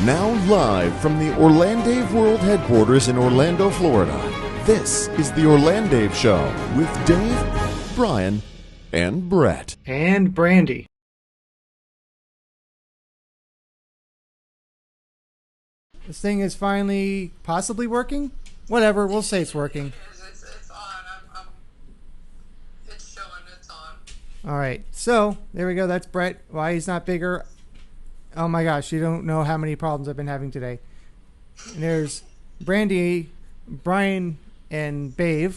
Now live from the OrlanDave World Headquarters in Orlando, Florida, this is the OrlanDave Show with Dave, Brian, and Brett. And Brandi. This thing is finally possibly working? Whatever, we'll say it's working. It's on. It's showing it's on. Alright, so there we go. That's Brett. Why he's not bigger. Oh my gosh, you don't know how many problems I've been having today. And there's Brandi, Brian, and Babe,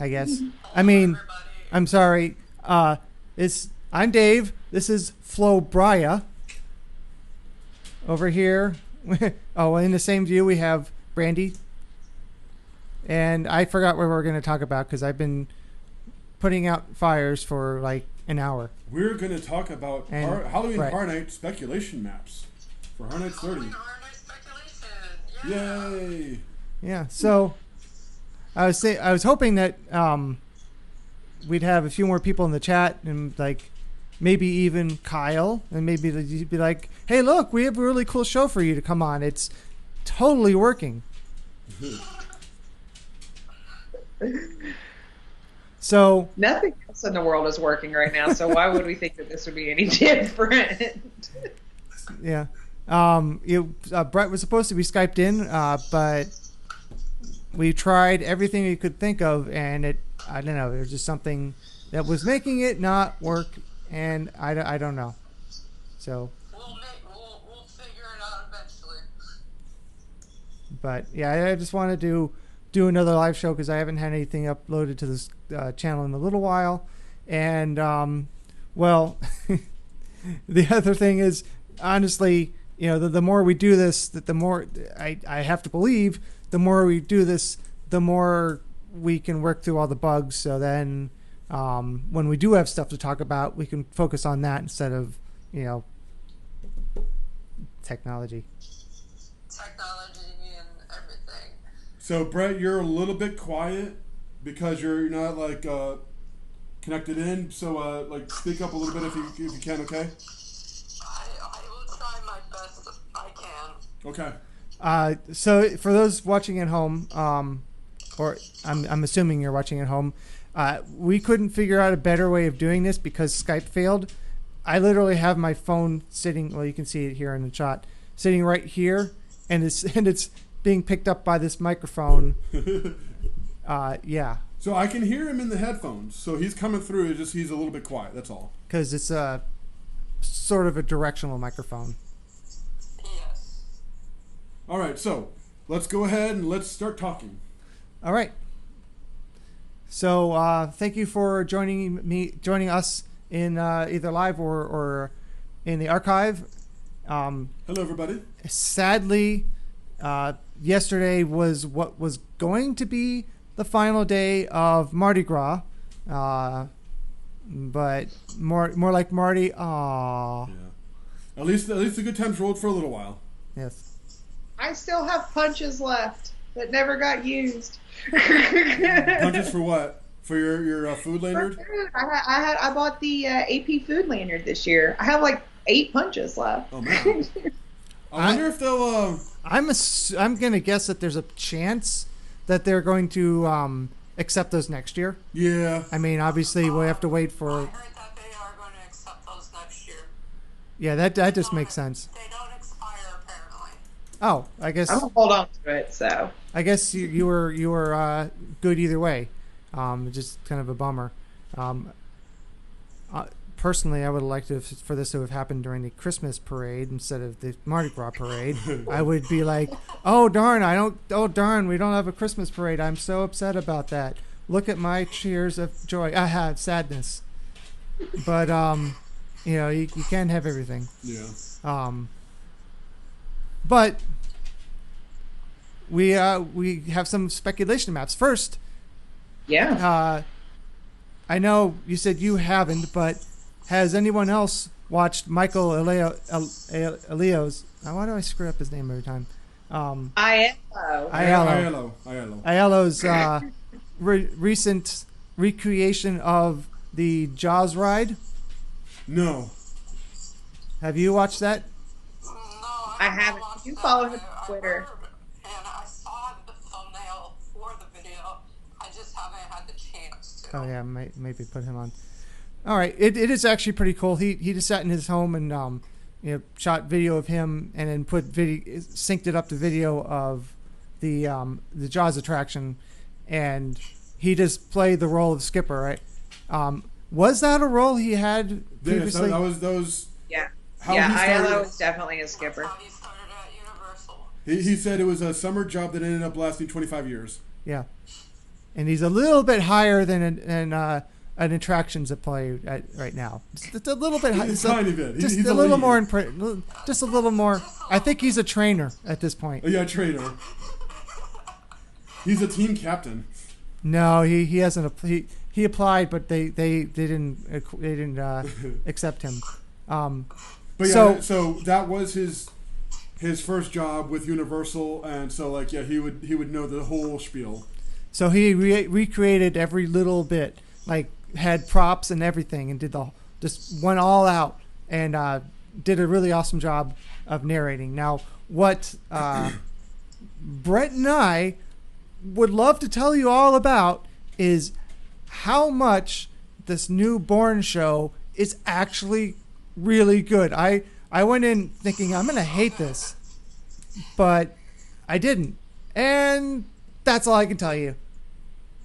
I guess. I mean, I'm sorry. I'm Dave. This is Flo Bria. Over here. Oh, in the same view we have Brandi. And I forgot what we were going to talk about because I've been putting out fires for like an hour. We're going to talk about Halloween Horror Night speculation maps for Horror Nights 30. Halloween Horror Night speculation. Yeah. Yay! Yeah, so I was hoping that we'd have a few more people in the chat and like maybe even Kyle, and maybe you'd be like, "Hey, look, we have a really cool show for you to come on. It's totally working." So nothing else in the world is working right now, so why would we think that this would be any different? Yeah. Brett was supposed to be Skyped in, but we tried everything we could think of, and I don't know, there's just something that was making it not work, and I don't know. So. We'll figure it out eventually. But yeah, I just wanted to do another live show because I haven't had anything uploaded to this channel in a little while, and well, the other thing is, honestly, you know, the more we do this, the more I have to believe, the more we do this, the more we can work through all the bugs. So then, when we do have stuff to talk about, we can focus on that instead of, you know, technology and everything. So, Brett, you're a little bit quiet because you're not like connected in. So, like, speak up a little bit if you can. Okay. I will try my best if I can. Okay. So for those watching at home, or I'm assuming you're watching at home, we couldn't figure out a better way of doing this because Skype failed. I literally have my phone sitting. Well, you can see it here in the shot, sitting right here, and it's being picked up by this microphone. Yeah. So I can hear him in the headphones. So he's coming through. It's just he's a little bit quiet. That's all. Because it's a sort of a directional microphone. Yes. All right. So let's go ahead and let's start talking. All right. So thank you for joining us in either live or in the archive. Hello, everybody. Sadly, yesterday was what was going to be the final day of Mardi Gras, but more like Marty. Aww. Yeah. At least the good times rolled for a little while. Yes. I still have punches left that never got used. Punches for what? For your food lanyard? For food. I bought the AP food lanyard this year. I have like 8 punches left. Oh man. I wonder if they'll. I'm gonna guess that there's a chance that they're going to accept those next year. Yeah. I mean, obviously we'll have to wait for. I heard that they are going to accept those next year. Yeah, that just makes sense. They don't expire apparently. Oh, I guess. I'm gonna hold on to it. So. I guess you were good either way. Just kind of a bummer. Personally, I would have liked for this to have happened during the Christmas parade instead of the Mardi Gras parade. I would be like, oh darn, we don't have a Christmas parade. I'm so upset about that. Look at my cheers of joy. I have sadness. But you know, you can't have everything. Yeah. But we have some speculation maps first. Yeah. I know you said you haven't, but has anyone else watched Michael Aiello's? Why do I screw up his name every time? Aiello's recent recreation of the Jaws ride. No. Have you watched that? No, I haven't. You follow him on Twitter. And I saw the thumbnail for the video. I just haven't had the chance to. Oh yeah, maybe put him on. All right, it is actually pretty cool. He just sat in his home and shot video of him and then synced it up to video of the Jaws attraction, and he just played the role of Skipper, right? Was that a role he had previously? Yeah, that was. Yeah. How yeah, he started, ILO is definitely a Skipper. How he started at Universal. He said it was a summer job that ended up lasting 25 years. Yeah, and he's a little bit higher than an attractions at play right now. Just a little bit higher. He's a tiny bit. Just he's a little more. Just a little more. I think he's a trainer at this point. Oh, yeah, trainer. He's a team captain. No, he hasn't. He applied, but they didn't accept him. But yeah, so that was his first job with Universal, and so he would know the whole spiel. So he recreated every little bit, like had props and everything, and just went all out and did a really awesome job of narrating. Now, what Brett and I would love to tell you all about is how much this new Bourne show is actually really good. I went in thinking I'm going to hate this, but I didn't. And that's all I can tell you.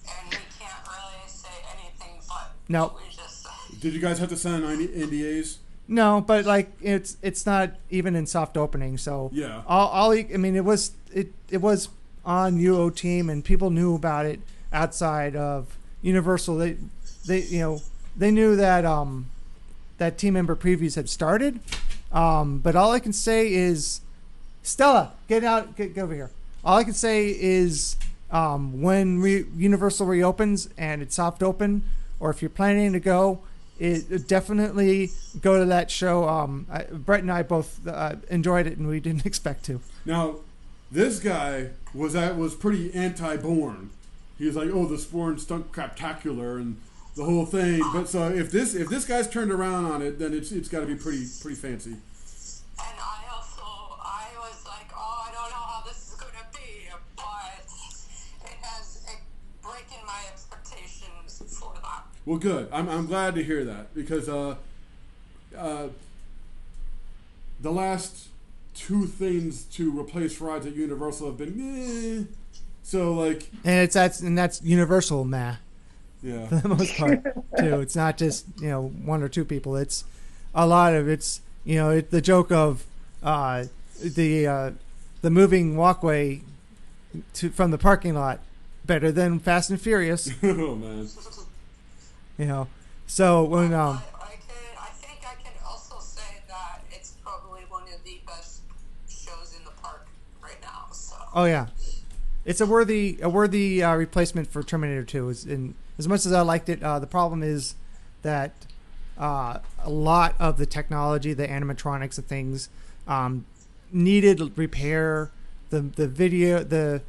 And we can't really say anything but No. what we just said. Did you guys have to sign NDAs? No, but it's not even in soft opening, so Yeah. It was on UO Team and people knew about it outside of Universal. They knew that that team member previews had started. But all I can say is, Stella, get over here. All I can say is when Universal reopens and it's soft open, or if you're planning to go, definitely go to that show. Brett and I both enjoyed it, and we didn't expect to. Now, this guy was pretty anti-Bourne. He was like, "Oh, the Bourne stunk craptacular," and the whole thing. But so if this guy's turned around on it, then it's got to be pretty fancy. And I was like, oh, I don't know how this is going to be, but it has breaking my expectations for that. Well, good. I'm glad to hear that because the last two things to replace rides at Universal have been so and that's Universal, for the most part too. It's not just one or two people. It's a lot of the joke of the moving walkway from the parking lot better than Fast and Furious. Oh man. So when I think I can also say that it's probably one of the best shows in the park right now. So. Oh yeah, it's a worthy replacement for Terminator 2. As much as I liked it, the problem is that a lot of the technology, the animatronics and things, needed repair. The video,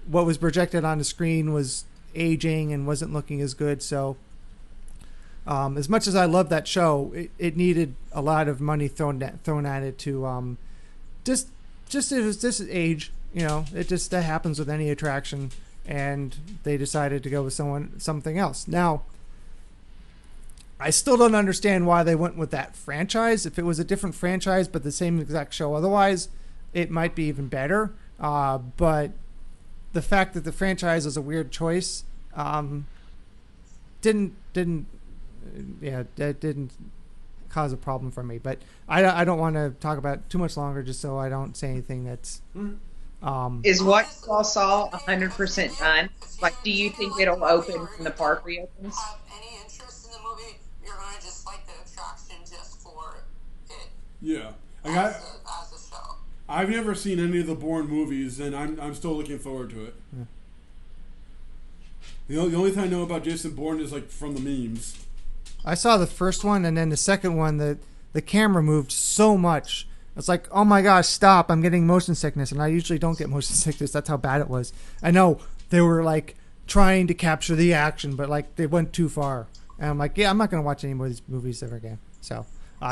what was projected on the screen was aging and wasn't looking as good. So as much as I love that show, it needed a lot of money thrown at it to just age. That happens with any attraction, and they decided to go with something else. Now, I still don't understand why they went with that franchise. If it was a different franchise but the same exact show otherwise, it might be even better. But the fact that the franchise is a weird choice didn't cause a problem for me. But I don't want to talk about it too much longer, just so I don't say anything that's. Is what you all saw 100% done? Like, do you think it'll open when the park reopens? Have any interest in the movie? You're gonna just like the attraction just for it. Yeah, As a show. I've never seen any of the Bourne movies, and I'm still looking forward to it. Yeah. The only thing I know about Jason Bourne is from the memes. I saw the first one, and then the second one, the camera moved so much. It's like, oh my gosh, stop! I'm getting motion sickness, and I usually don't get motion sickness. That's how bad it was. I know they were trying to capture the action, but they went too far. And I'm like, yeah, I'm not gonna watch any more of these movies ever again. So,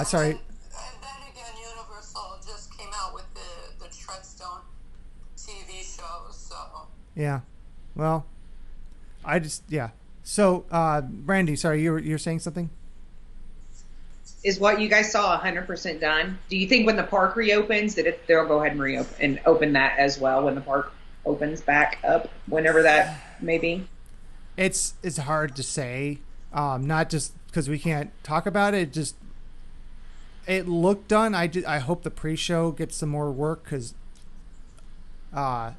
sorry. And then again, Universal Universal just came out with the Treadstone TV show, so. Yeah. Well, So, Brandi, sorry, you're saying something? Is what you guys saw 100% done? Do you think when the park reopens that they'll go ahead and reopen and open that as well when the park opens back up, whenever that may be? It's hard to say, not just because we can't talk about it. Just it looked done. I hope the pre-show gets some more work because, yeah.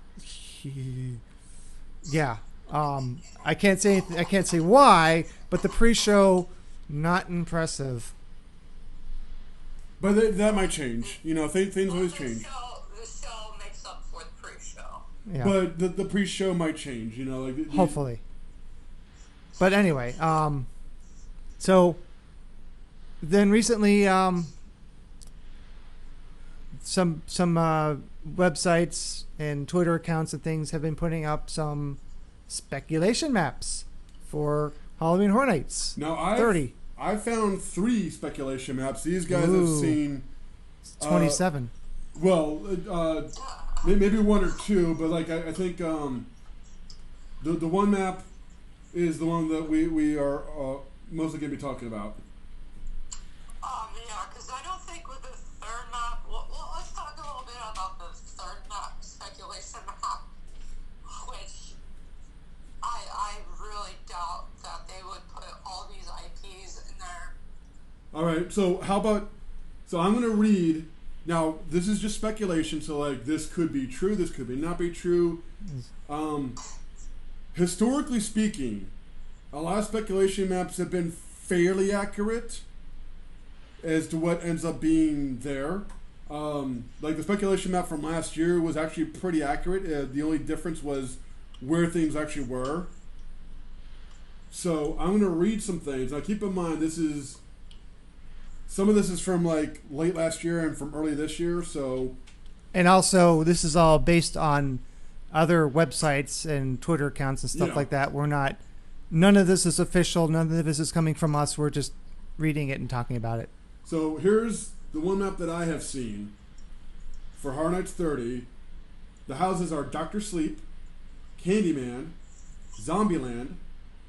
I can't say why, but the pre-show not impressive. But that might change. You know, things always change. The show makes up for the pre-show. Yeah. But the pre-show might change. You know, like hopefully. But anyway, so then recently, some websites and Twitter accounts and things have been putting up some speculation maps for Halloween Horror Nights. Now 30. I found 3 speculation maps. These guys have seen 27. Well, maybe 1 or 2, but like I think the one map is the one that we are mostly going to be talking about. Yeah, because I don't think with the third map. Well, let's talk a little bit about the third map speculation map, which I really doubt that they would put all these IPs in there. All right, so how about? So I'm going to read. Now this is just speculation, so like this could be true, this could not be true. Historically speaking, a lot of speculation maps have been fairly accurate as to what ends up being there. Like the speculation map from last year was actually pretty accurate. The only difference was where things actually were. So I'm going to read some things. Now keep in mind, some of this is from like late last year and from early this year. So, and also this is all based on other websites and Twitter accounts and stuff like that. None of this is official. None of this is coming from us. We're just reading it and talking about it. So here's the one map that I have seen for Horror Nights 30. The houses are Dr. Sleep, Candyman, Zombieland,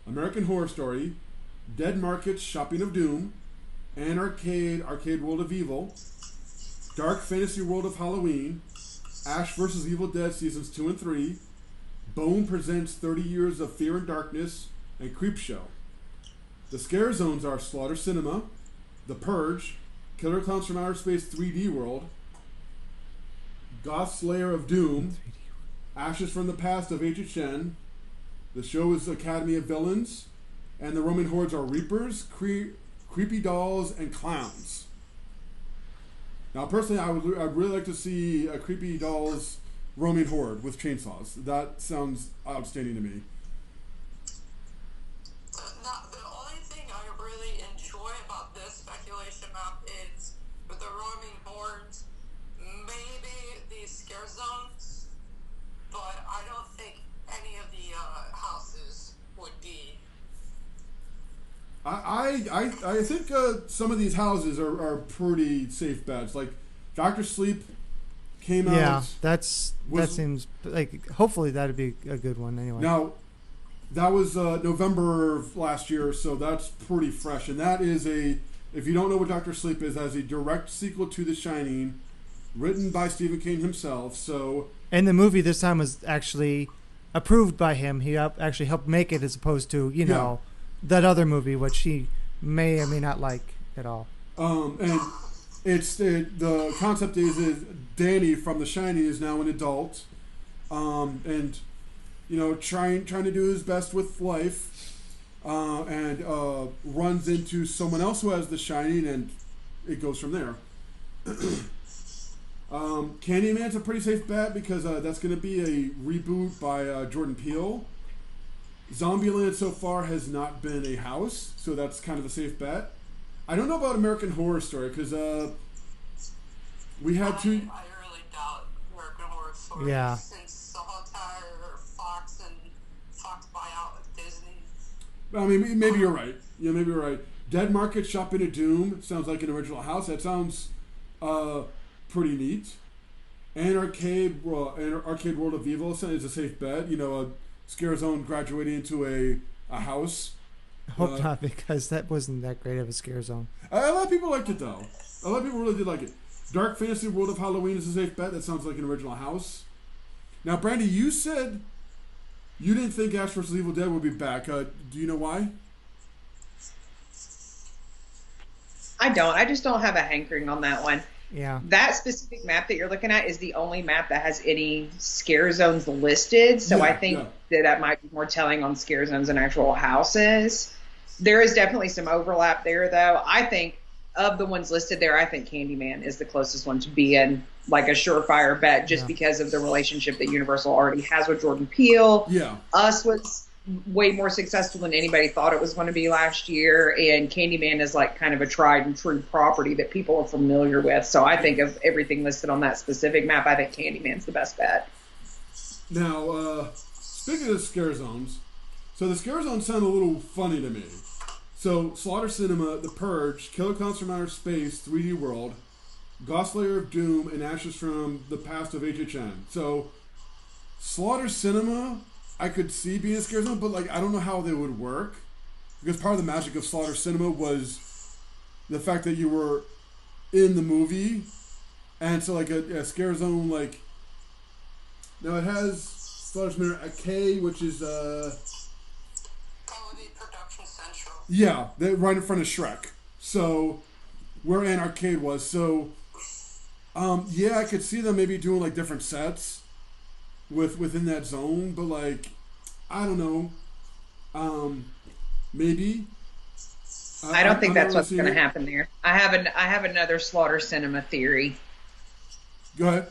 American Horror Story, Dead Markets, Shopping of Doom, An Arcade World of Evil, Dark Fantasy World of Halloween, Ash vs. Evil Dead Seasons 2 and 3, Bone Presents 30 Years of Fear and Darkness, and Creepshow. The scare zones are Slaughter Cinema, The Purge, Killer Clowns from Outer Space 3D World, Goth Slayer of Doom, Ashes from the Past of HHN, the show is Academy of Villains, and the roaming hordes are Reapers, Creepy Dolls, and Clowns. Now, personally, I'd really like to see a Creepy Dolls roaming horde with chainsaws. That sounds outstanding to me. Now, the only thing I really enjoy about this speculation map is with the roaming hordes, maybe these scare zones, but I don't think any of the houses would be. I think some of these houses are pretty safe bets. Like Dr. Sleep came out. Yeah, that seems like hopefully that'd be a good one anyway. Now, that was November of last year, so that's pretty fresh. And that is if you don't know what Dr. Sleep is, as a direct sequel to The Shining, written by Stephen King himself. So, and the movie this time was actually approved by him. He actually helped make it, as opposed to know that other movie, which he may or may not like at all. And the concept is Danny from The Shining is now an adult, and trying to do his best with life, and runs into someone else who has The Shining, and it goes from there. Candyman's a pretty safe bet because that's going to be a reboot by Jordan Peele. Zombieland so far has not been a house, so that's kind of a safe bet. I don't know about American Horror Story because we had two. I really doubt American Horror Story. Yeah. Since the whole entire Fox buyout of Disney. I mean, maybe you're right. Yeah, maybe you're right. Dead Market Shopping of Doom sounds like an original house. That sounds pretty neat. And Arcade World of Evil is a safe bet. You know, a Scare Zone graduating into a house. I hope not, because that wasn't that great of a scare zone. A lot of people liked it, though. A lot of people really did like it. Dark Fantasy World of Halloween is a safe bet. That sounds like an original house. Now, Brandi, you said you didn't think Ash vs. Evil Dead would be back. Do you know why? I don't. I just don't have a hankering on that one. Yeah. That specific map that you're looking at is the only map that has any scare zones listed. So Yeah, I think that might be more telling on scare zones than actual houses. There is definitely some overlap there, though. I think of the ones listed there, I think Candyman is the closest one to being like a surefire bet, just because of the relationship that Universal already has with Jordan Peele. Yeah. Us was way more successful than anybody thought it was going to be last year, and Candyman is like kind of a tried and true property that people are familiar with. So I think of everything listed on that specific map, I think Candyman's the best bet. Now, speaking of scare zones, so the scare zones sound a little funny to me. So Slaughter Cinema, The Purge, Killer Clowns from Outer Space, 3D World, Ghost Layer of Doom, and Ashes from the Past of HHN. So Slaughter Cinema, I could see being a scare zone, but like I don't know how they would work, because part of the magic of Slaughter Cinema was the fact that you were in the movie, and so like a scare zone, like now it has Slaughter Cinema a K, which is Quality Production Central. yeah, they're right in front of Shrek. So where an arcade was, so yeah, I could see them maybe doing like different sets within that zone, but like I don't know, maybe. I don't think that's what's going to happen there. I have another Slaughter Cinema theory. Go ahead.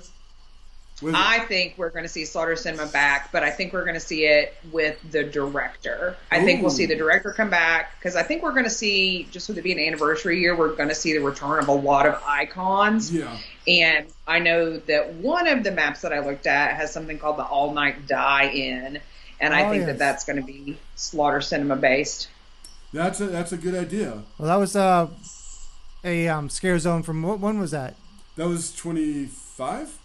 I think we're going to see Slaughter Cinema back, but I think we're going to see it with the director. I think we'll see the director come back, because I think we're going to see, just with it being an anniversary year, we're going to see the return of a lot of icons. Yeah. And I know that one of the maps that I looked at has something called the All Night Die-In, and I think that that's going to be Slaughter Cinema based. That's a good idea. Well, that was a scare zone from when was that? That was 25.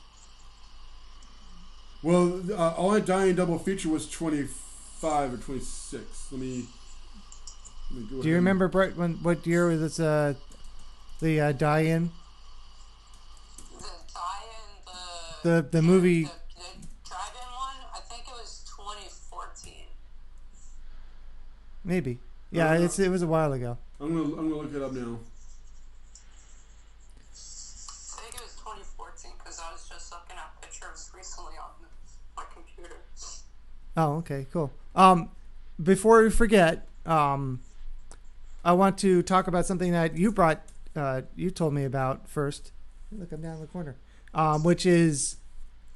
Well, All I Die in double feature was 25 or 26. Let me go. Do you remember, Brett, what year was the die-in? The die-in, The movie. The drive-in one, I think it was 2014. Maybe. Yeah, it was a while ago. I'm gonna look it up now. I think it was 2014, because I was just looking at pictures recently on my computer. Oh, okay, cool. Before we forget, I want to talk about something that you told me about first. Look, I'm down in the corner. Which is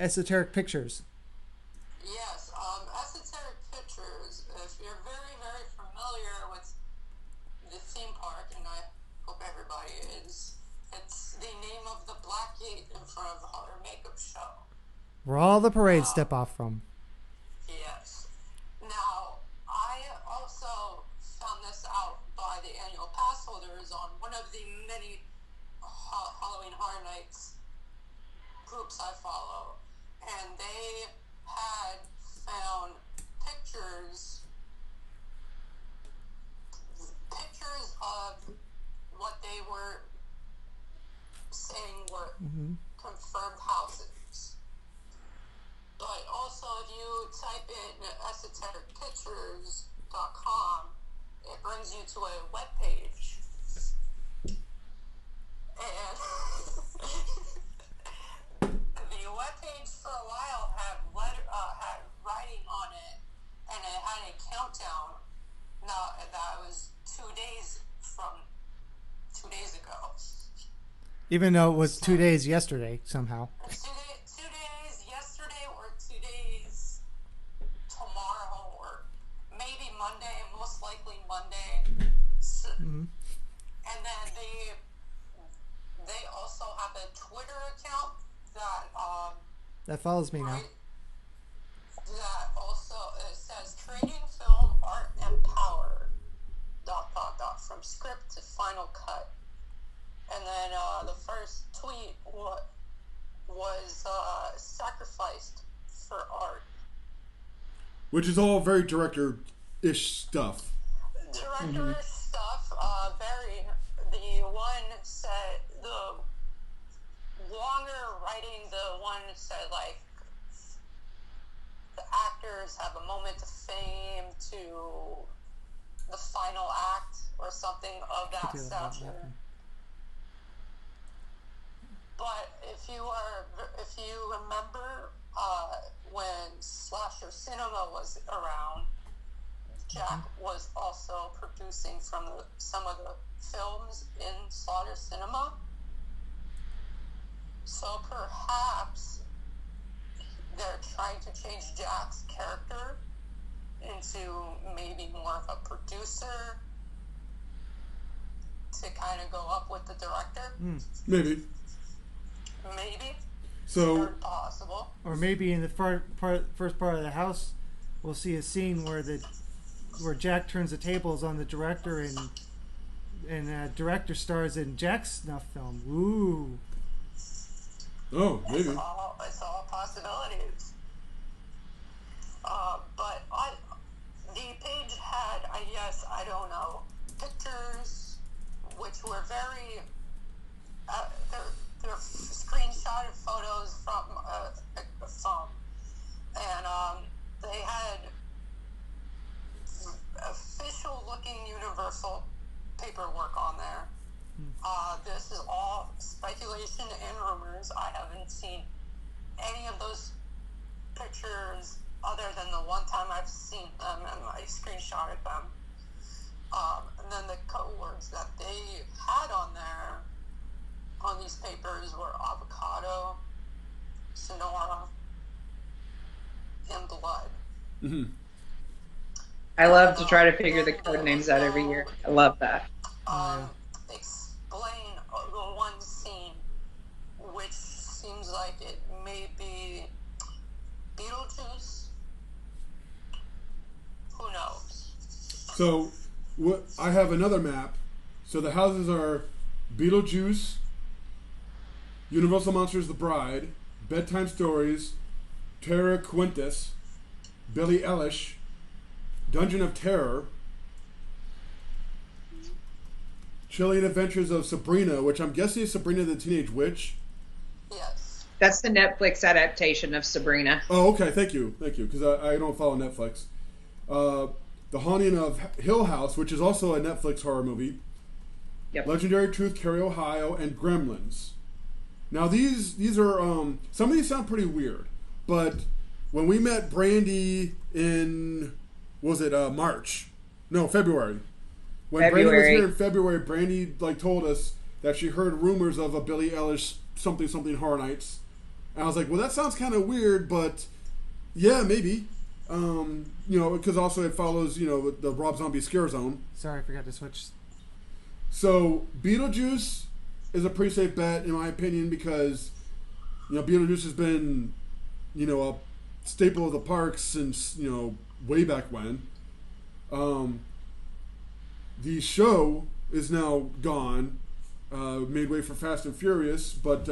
Esoteric Pictures. Yes, Esoteric Pictures, if you're very, very familiar with the theme park, and I hope everybody is, it's the name of the Black Gate in front of the Horror Makeup Show. Where all the parades step off from. Yes. Now, I also found this out by the annual pass holders on one of the many Halloween Horror Nights groups I follow, and they had found pictures of what they were saying were confirmed houses. But also, if you type in esoteric.pictures.com, it brings you to a webpage. And the webpage for a while had writing on it, and it had a countdown. Now that was 2 days ago. Even though it was 2 days yesterday, somehow. 2 days yesterday, or 2 days tomorrow, or maybe Monday, most likely Monday. So, and then they also have a Twitter account that follows me now. That also, it says creating film, art, and power, ... from script to final cut. And then the first tweet was sacrificed for art. Which is all very director-ish stuff. Director-ish stuff, very. The one said, the longer writing, the one said, like, the actors have a moment of fame to the final act or something of that stature. But if you remember when slasher cinema was around, Jack was also producing from some of the films in Slaughter Cinema. So perhaps they're trying to change Jack's character into maybe more of a producer to kind of go up with the director. Maybe. So, very possible. Or maybe in the first part of the house, we'll see a scene where Jack turns the tables on the director and director stars in Jack's snuff film. Ooh. Oh, maybe. It's all possibilities. But the page had, I guess, I don't know, pictures which were very, they're screenshotted photos from a phone. And they had official looking Universal paperwork on there. This is all speculation and rumors. I haven't seen any of those pictures other than the one time I've seen them and I screenshotted them. And then the code words that they had on there, on these papers, were avocado, Sonora, and blood. Mm-hmm. I love to try to figure the code names out every year. I love that. Explain the one scene, which seems like it may be Beetlejuice. Who knows? So, I have another map. So the houses are Beetlejuice, Universal Monsters The Bride, Bedtime Stories, Terra Quintus, Billie Eilish, Dungeon of Terror, Chilling Adventures of Sabrina, which I'm guessing is Sabrina the Teenage Witch. Yes. That's the Netflix adaptation of Sabrina. Oh, okay. Thank you. Because I don't follow Netflix. The Haunting of Hill House, which is also a Netflix horror movie. Yep. Legendary Truth, Carrie, Ohio, and Gremlins. Now these are some of these sound pretty weird, but when we met Brandi in March? No, February. When Brandi was here in February, Brandi told us that she heard rumors of a Billie Eilish something Horror Nights, and I was like, well, that sounds kind of weird, but yeah, maybe. Because also it follows the Rob Zombie Scare Zone. Sorry, I forgot to switch. So Beetlejuice is a pretty safe bet in my opinion because Beetlejuice has been a staple of the parks since way back when. The show is now gone, made way for Fast and Furious, but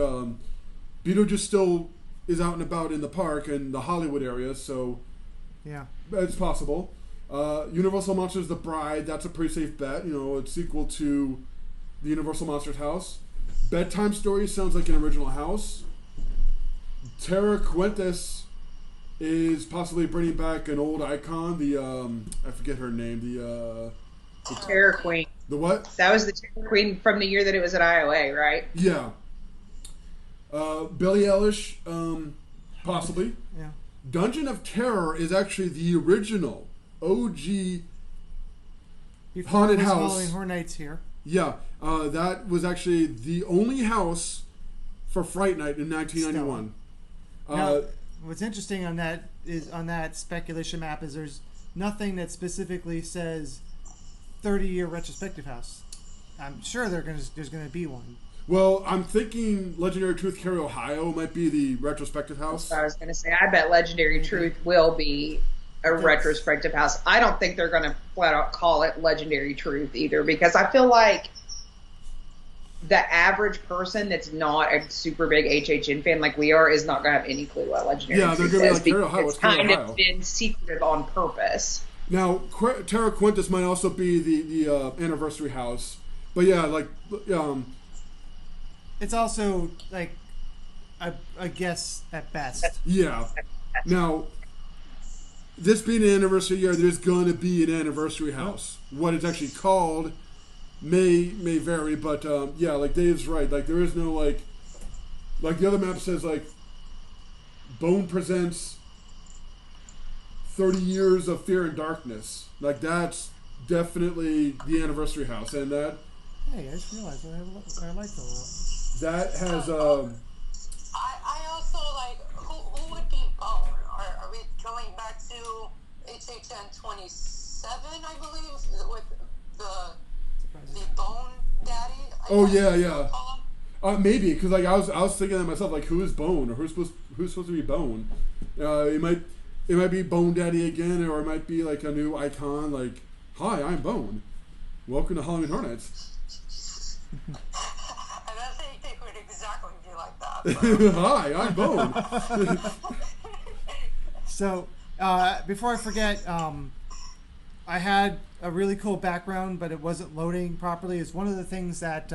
Beetlejuice still is out and about in the park and the Hollywood area, so yeah, it's possible. Universal Monsters The Bride, that's a pretty safe bet. It's sequel to the Universal Monsters house. Bedtime Stories sounds like an original house. Terra Quintus is possibly bringing back an old icon. The I forget her name. The Terror Queen. The what? That was the Terror Queen from the year that it was at IOA, right? Yeah. Billie Eilish, possibly. Yeah. Dungeon of Terror is actually the original OG haunted house. Halloween Horror Nights here. Yeah, that was actually the only house for Fright Night in 1991. Now, what's interesting on that speculation map is there's nothing that specifically says 30-year retrospective house. I'm sure there's going to be one. Well, I'm thinking Legendary Truth, Carrie, Ohio might be the retrospective house. That's what I was going to say. I bet Legendary Truth will be a retrospective house. I don't think they're going to flat out call it Legendary Truth either, because I feel like the average person that's not a super big HHN fan like we are is not going to have any clue what Legendary Yeah, they're Truth gonna be is like, Terra because Ohio, it's what's Terra kind Ohio? of been secretive on purpose. Now, Terra Quintus might also be the anniversary house, but yeah, like It's also like a guess at best. yeah. Now, this being an anniversary year, there's gonna be an anniversary house. What it's actually called may vary, but yeah, like Dave's right. Like there is no like the other map says like Bone presents 30 years of fear and darkness. Like that's definitely the anniversary house, and that Hey, I just realized I like the lot. that has I also like who would be Bone? Are we going back to HHN 27? I believe with the Bone Daddy. oh yeah. Maybe because like I was thinking that myself, like who is Bone or who's supposed to be Bone? It might be Bone Daddy again, or it might be like a new icon. Like, hi, I'm Bone. Welcome to Halloween Hornets. I don't think they would exactly be like that. Hi, I'm Bone. So, before I forget, I had a really cool background, but it wasn't loading properly. It's one of the things that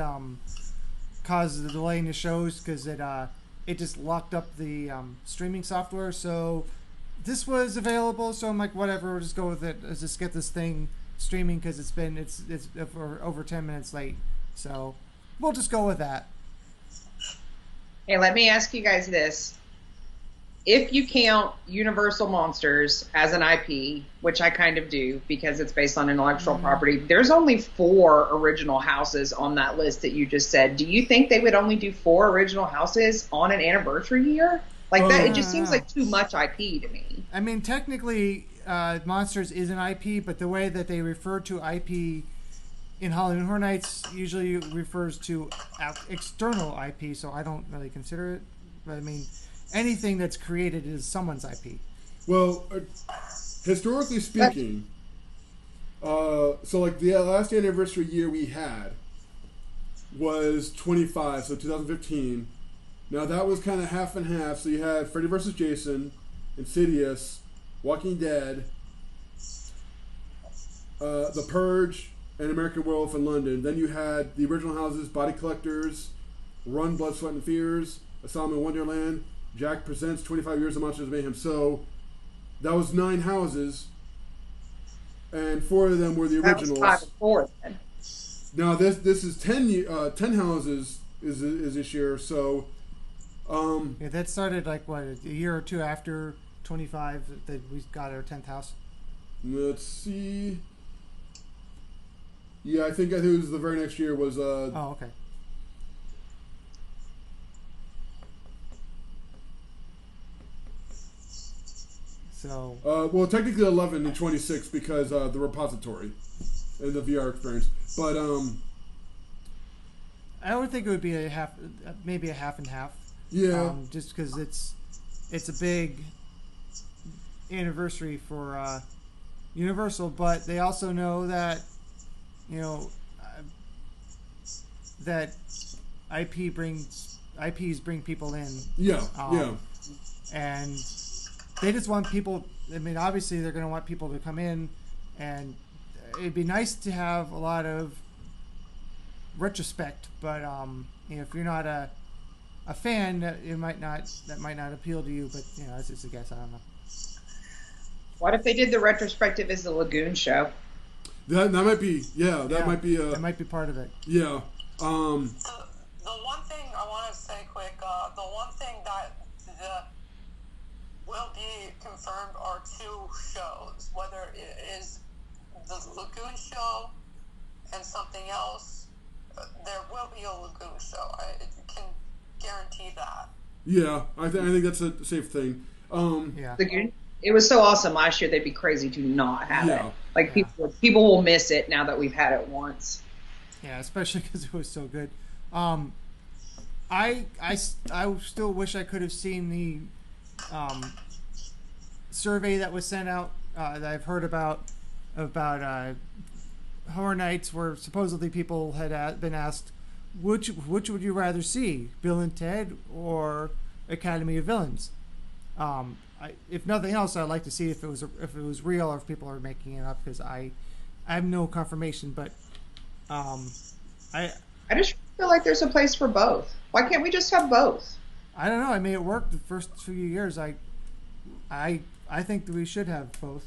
caused the delay in the shows because it just locked up the streaming software. So this was available, so I'm like, whatever, we'll just go with it. Let's just get this thing streaming because it's for over 10 minutes late. So we'll just go with that. Hey, let me ask you guys this. If you count Universal Monsters as an IP, which I kind of do because it's based on intellectual property, there's only 4 original houses on that list that you just said. Do you think they would only do 4 original houses on an anniversary year? Like that, it just seems like too much IP to me. I mean, technically, Monsters is an IP, but the way that they refer to IP in Halloween Horror Nights usually refers to external IP, so I don't really consider it. But I mean, anything that's created is someone's IP. Well, historically speaking, so like the last anniversary year we had was 25, so 2015. Now that was kind of half and half. So you had Freddy vs. Jason, Insidious, Walking Dead, The Purge, and American Werewolf in London. Then you had the original houses, Body Collectors, Run, Blood, Sweat, and Fears, Asylum in Wonderland, Jack Presents 25 Years of Monsters of Mayhem. So that was 9 houses, and 4 of them were the originals. That was 5 and 4 then. Now this is 10 houses is this year. So Yeah, that started like what, a year or two after 25 that we got our 10th house. let's see. Yeah, I think it was the very next year was Oh, okay. So well, technically 11 and 26 because the repository and the VR experience. But I would think it would be a half, maybe a half and half. yeah, Just because it's a big anniversary for Universal, but they also know that that IPs bring people in. yeah, And they just want people. I mean, obviously they're going to want people to come in, and it'd be nice to have a lot of retrospect. But if you're not a fan, that might not appeal to you. But it's just a guess. I don't know. What if they did the retrospective as the Lagoon show? that might be might be that might be part of it. yeah. The one thing I want to say quick, the one thing that will be confirmed are 2 shows, whether it is the Lagoon show and something else. There will be a Lagoon show. I can guarantee that. Yeah, I think that's a safe thing. Yeah. Lagoon. It was so awesome last year. They'd be crazy to not have Yeah. it. Like people will miss it now that we've had it once. Yeah, especially because it was so good. I still wish I could have seen the survey that was sent out that I've heard about Horror Nights, where supposedly people had been asked which would you rather see, Bill and Ted or Academy of Villains? If nothing else, I'd like to see if it was real or if people are making it up, because I have no confirmation. But I just feel like there's a place for both. Why can't we just have both? I don't know. I mean, it worked the first few years. I think that we should have both.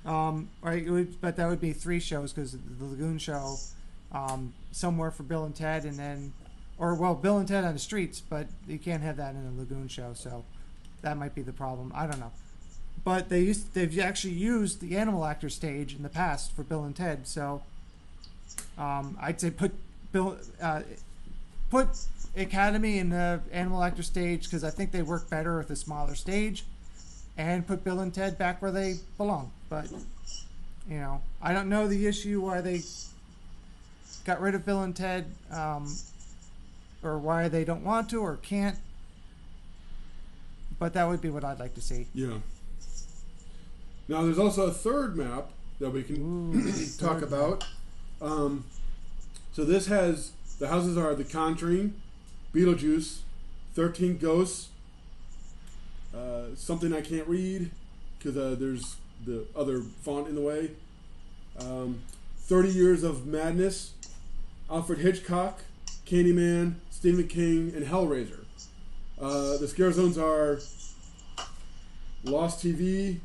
Right, but that would be 3 shows, because the Lagoon show, somewhere for Bill and Ted, and then, Bill and Ted on the streets, but you can't have that in the Lagoon show, so that might be the problem. I don't know, but they've actually used the Animal Actor stage in the past for Bill and Ted, so I'd say put Academy in the Animal Actor stage, because I think they work better with a smaller stage, and put Bill and Ted back where they belong. But I don't know the issue why they got rid of Bill and Ted, or why they don't want to or can't. But that would be what I'd like to see. Yeah. Now, there's also a third map that we can talk about. So this has, the houses are The Conjuring, Beetlejuice, 13 Ghosts, something I can't read because there's the other font in the way, 30 Years of Madness, Alfred Hitchcock, Candyman, Stephen King, and Hellraiser. The scare zones are Lost TV.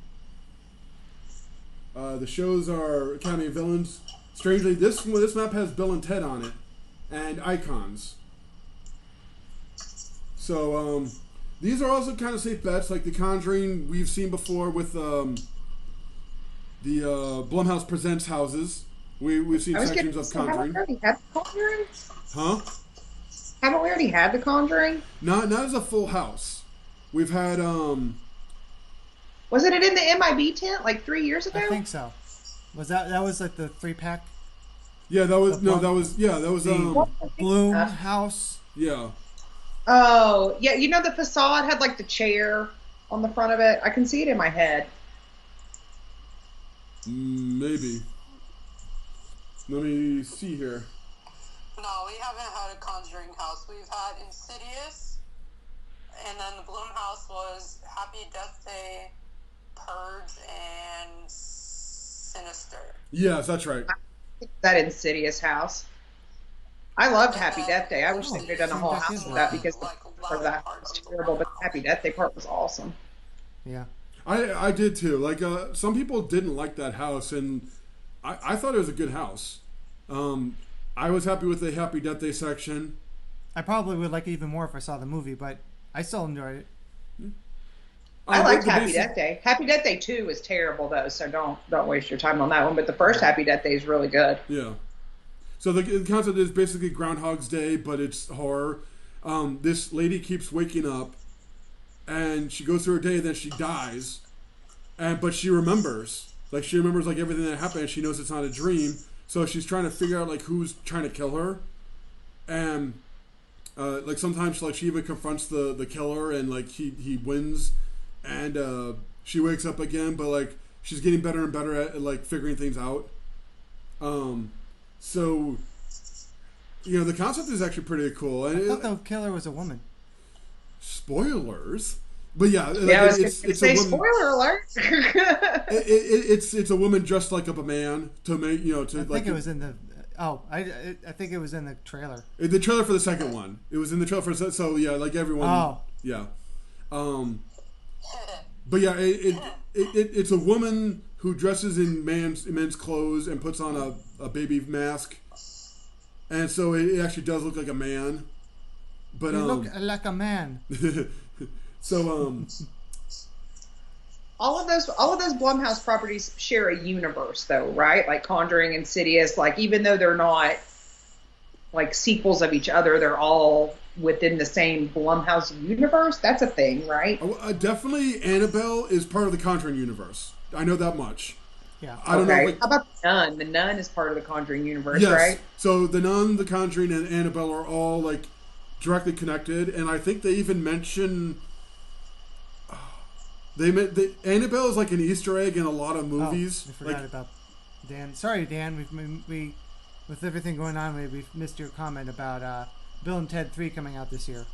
The shows are Academy of Villains. Strangely, this map has Bill and Ted on it, and icons. So these are also kind of safe bets, like The Conjuring we've seen before with the Blumhouse Presents houses. We've seen sections of Conjuring. Haven't we already had The Conjuring? Huh? Haven't we already had The Conjuring? Not as a full house. We've had Wasn't it in the MIB tent like 3 years ago? I think so. Was that was like the 3-pack? Yeah, that was Bloom house. Yeah. Oh, yeah. You know the facade had like the chair on the front of it. I can see it in my head. Maybe. Let me see here. No, we haven't had a Conjuring house. We've had Insidious, and then the Bloom house was Happy Death Day, Purge, and Sinister. Yes, that's right. That Insidious house. I loved Happy Death Day. I wish they could have done a whole house of that, because the part of that was terrible, but the Happy Death Day part was awesome. Yeah. I did too. Like some people didn't like that house, and I thought it was a good house. I was happy with the Happy Death Day section. I probably would like it even more if I saw the movie, but I still enjoyed it. I liked Happy Death Day. Happy Death Day 2 is terrible though, so don't waste your time on that one. But the first Happy Death Day is really good. Yeah. So the concept is basically Groundhog's Day, but it's horror. This lady keeps waking up, and she goes through her day, and then she dies, but she remembers. Like, she remembers like everything that happened, and she knows it's not a dream. So she's trying to figure out like who's trying to kill her, and like sometimes like she even confronts the killer, and like he wins, and she wakes up again, but like she's getting better and better at like figuring things out. So the concept is actually pretty cool. And I thought the killer was a woman. Spoilers. But yeah, it's a woman. Spoiler alert. it's a woman dressed like up a man to make to. I think it was in the. Oh, I think it was in the trailer. The trailer for the second one. It was in the trailer for so yeah, like everyone. Oh. Yeah. But yeah, it's a woman who dresses in men's clothes and puts on a baby mask, and so it actually does look like a man. But you look like a man. So all of those Blumhouse properties share a universe though, right? Like Conjuring, Insidious, like even though they're not like sequels of each other, they're all within the same Blumhouse universe. That's a thing, right? Definitely Annabelle is part of the Conjuring universe. I know that much. Yeah. I don't know. Like, how about the Nun? The Nun is part of the Conjuring universe, yes. Right? So the Nun, the Conjuring, and Annabelle are all like directly connected, and I think they even mention Annabelle is like an Easter egg in a lot of movies. I forgot about Dan. Sorry, Dan. with everything going on, maybe we missed your comment about Bill and Ted 3 coming out this year.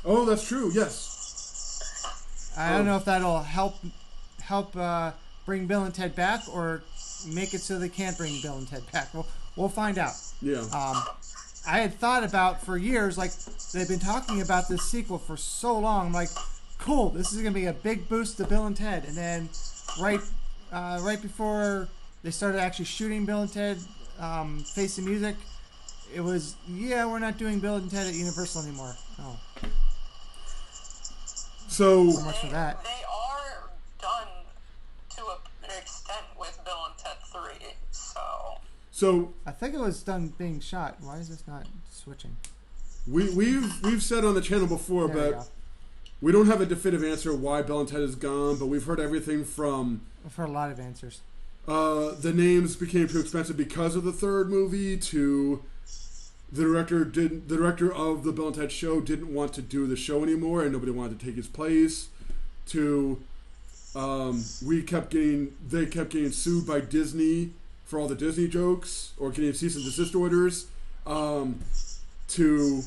Oh, that's true. Yes. I don't know if that'll help bring Bill and Ted back or make it so they can't bring Bill and Ted back. We'll find out. Yeah. I had thought about for years, like they've been talking about this sequel for so long. I'm like, cool, this is gonna be a big boost to Bill and Ted. And then right before they started actually shooting Bill and Ted, Face the Music, it was, we're not doing Bill and Ted at Universal anymore. Oh. So much for that. They are done to an extent with Bill and Ted 3, so I think it was done being shot. Why is this not switching? we've said on the channel before, There we but go. we don't have a definitive answer why Bill and Ted is gone. But we've heard everything from I've heard a lot of answers. the names became too expensive because of the third movie to the director of the Bill and Ted show didn't want to do the show anymore and nobody wanted to take his place, to they kept getting sued by Disney for all the Disney jokes or getting cease and desist orders, to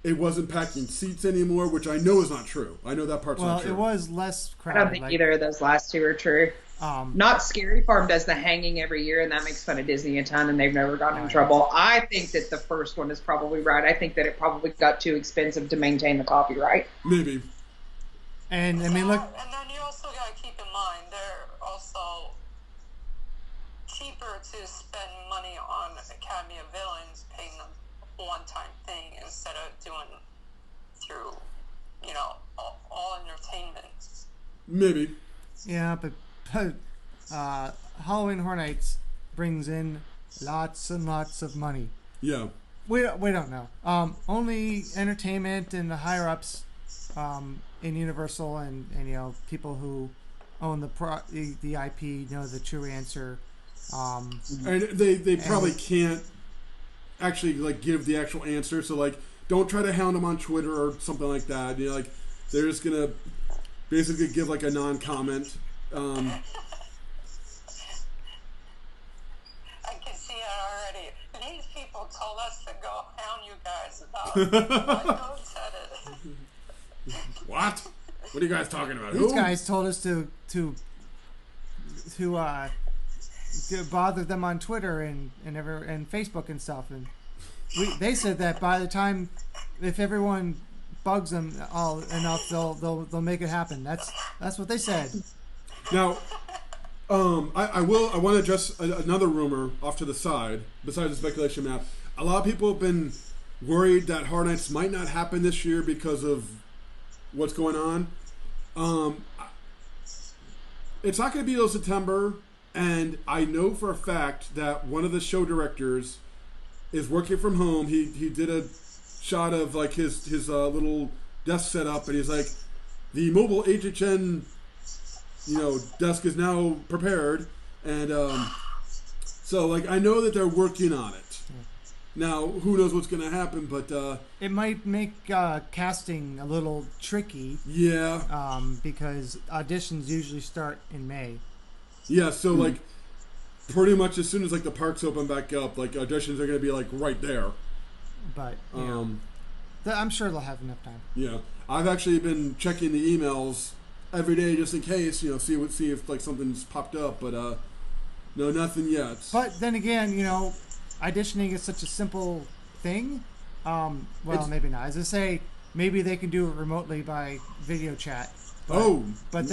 it wasn't packing seats anymore, which I know is not true. I know that part's not true. Well, it was less I crowded. don't think either of those last two are true. Not Scary Farm does the hanging every year, and that makes fun of Disney a ton, and they've never gotten in trouble. I think that the first one is probably right. I think that it probably got too expensive to maintain the copyright. Maybe. And I mean, look. And then you also got to keep in mind they're also cheaper to spend money on Academy of Villains, paying them a one-time thing instead of doing through, all entertainment. Maybe. Yeah, but Halloween Horror Nights brings in lots and lots of money. Yeah. We don't know. Only entertainment and the higher ups in Universal and people who own the IP know the true answer. And they probably can't actually give the actual answer. So don't try to hound them on Twitter or something like that. They're just gonna basically give a non-comment. I can see it already. These people told us to go hound you guys about why Bill said it. What? What are you guys talking about? These Who? guys told us to bother them on Twitter and Facebook and stuff, and they said that by the time, if everyone bugs them all enough, they'll make it happen. That's what they said. Now, I want to address another rumor off to the side besides the speculation map. A lot of people have been worried that Horror Nights might not happen this year because of what's going on. It's not going to be till September, and I know for a fact that one of the show directors is working from home. He did a shot of his little desk setup, and he's like, the mobile HHN desk is now prepared, and so I know that they're working on it. Now, who knows what's going to happen, but it might make casting a little tricky. Yeah. Because auditions usually start in May. Yeah, so pretty much as soon as the parks open back up, auditions are going to be right there. But I'm sure they'll have enough time. Yeah, I've actually been checking the emails every day just in case, see if something's popped up, but no, nothing yet. But then again, auditioning is such a simple thing. Maybe not. As I say, maybe they can do it remotely by video chat. But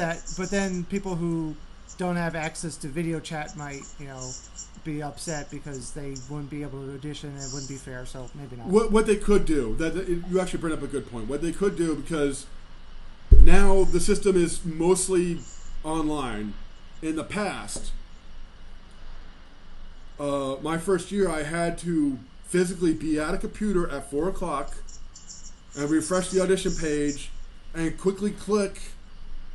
then people who don't have access to video chat might, be upset because they wouldn't be able to audition and it wouldn't be fair. So maybe not. What they could do, you actually bring up a good point. What they could do, because now the system is mostly online. In the past, my first year, I had to physically be at a computer at 4 o'clock and refresh the audition page and quickly click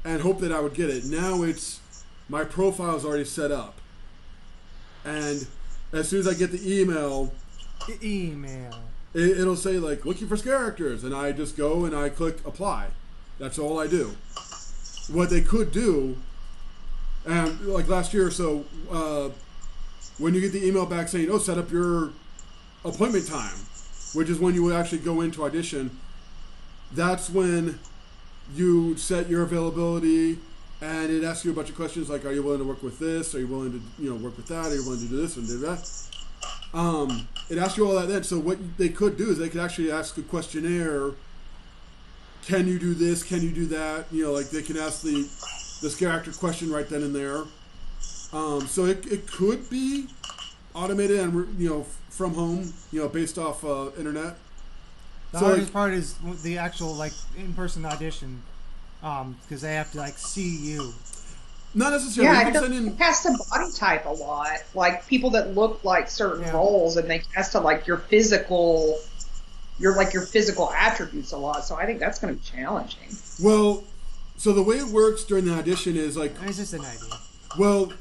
and hope that I would get it. Now it's my profile is already set up, and as soon as I get the email, it'll say looking for characters, and I just go and I click apply. That's all I do. What they could do, and last year or so, when you get the email back saying, "Oh, set up your appointment time," which is when you would actually go into audition, that's when you set your availability, and it asks you a bunch of questions like, "Are you willing to work with this? Are you willing to work with that? Are you willing to do this and do that?" It asks you all that then. So what they could do is they could actually ask a questionnaire. Can you do this? Can you do that? Like they can ask this character question right then and there. So it could be automated and from home, based off internet. The hardest part is the actual in-person audition, because they have to see you. Not necessarily. Yeah, it has to body type a lot. Like people that look like certain roles, and they cast to your physical attributes a lot. So I think that's going to be challenging. Well, so the way it works during the audition is it's just an idea. Well,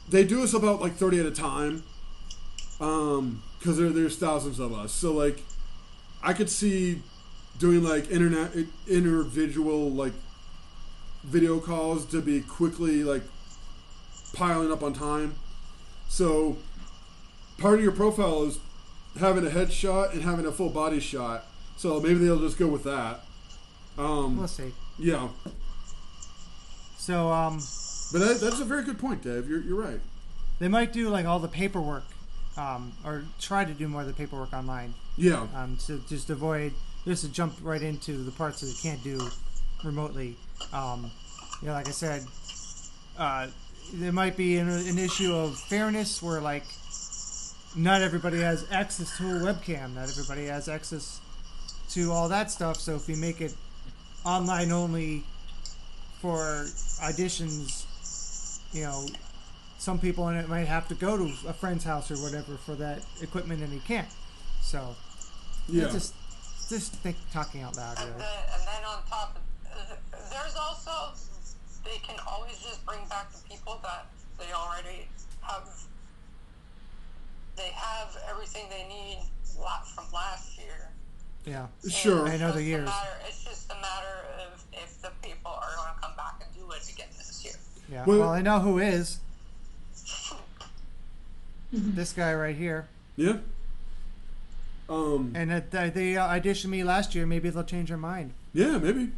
they do us about 30 at a time, because there's thousands of us. So I could see doing individual video calls to be quickly piling up on time. So part of your profile is having a headshot and having a full body shot. So maybe they'll just go with that. We'll see. Yeah. So but that's a very good point, Dave. You're right. They might do all the paperwork, or try to do more of the paperwork online. Yeah. To just avoid to jump right into the parts that they can't do remotely. Like I said, there might be an issue of fairness where not everybody has access to a webcam, not everybody has access to all that stuff. So if we make it online only for auditions, some people in it might have to go to a friend's house or whatever for that equipment, and he can't. So yeah, just talking out loud. Really. And then on top, there's also, they can always just bring back the people that they already have. They have everything they need from last year. Yeah, sure. I know the years. It's just a matter of if the people are going to come back and do it again this year. Yeah. Well, I know who is. This guy right here. Yeah. And they auditioned me last year. Maybe they'll change their mind. Yeah, maybe.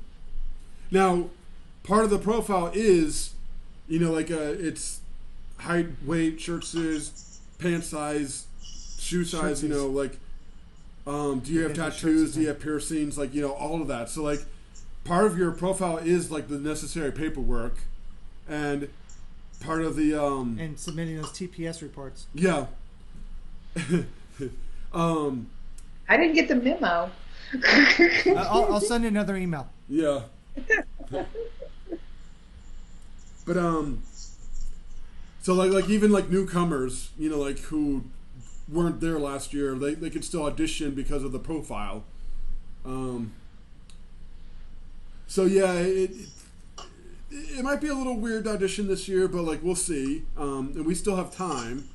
Now, part of the profile is, it's height, weight, shirt size, pant size, shoe size. Do you have tattoos? Do you have piercings? All of that. So part of your profile is the necessary paperwork, and part of the and submitting those TPS reports. Yeah. I didn't get the memo. I'll send you another email. Yeah. But so even newcomers, who weren't there last year, they could still audition because of the profile. So yeah, it might be a little weird to audition this year, but we'll see. And we still have time.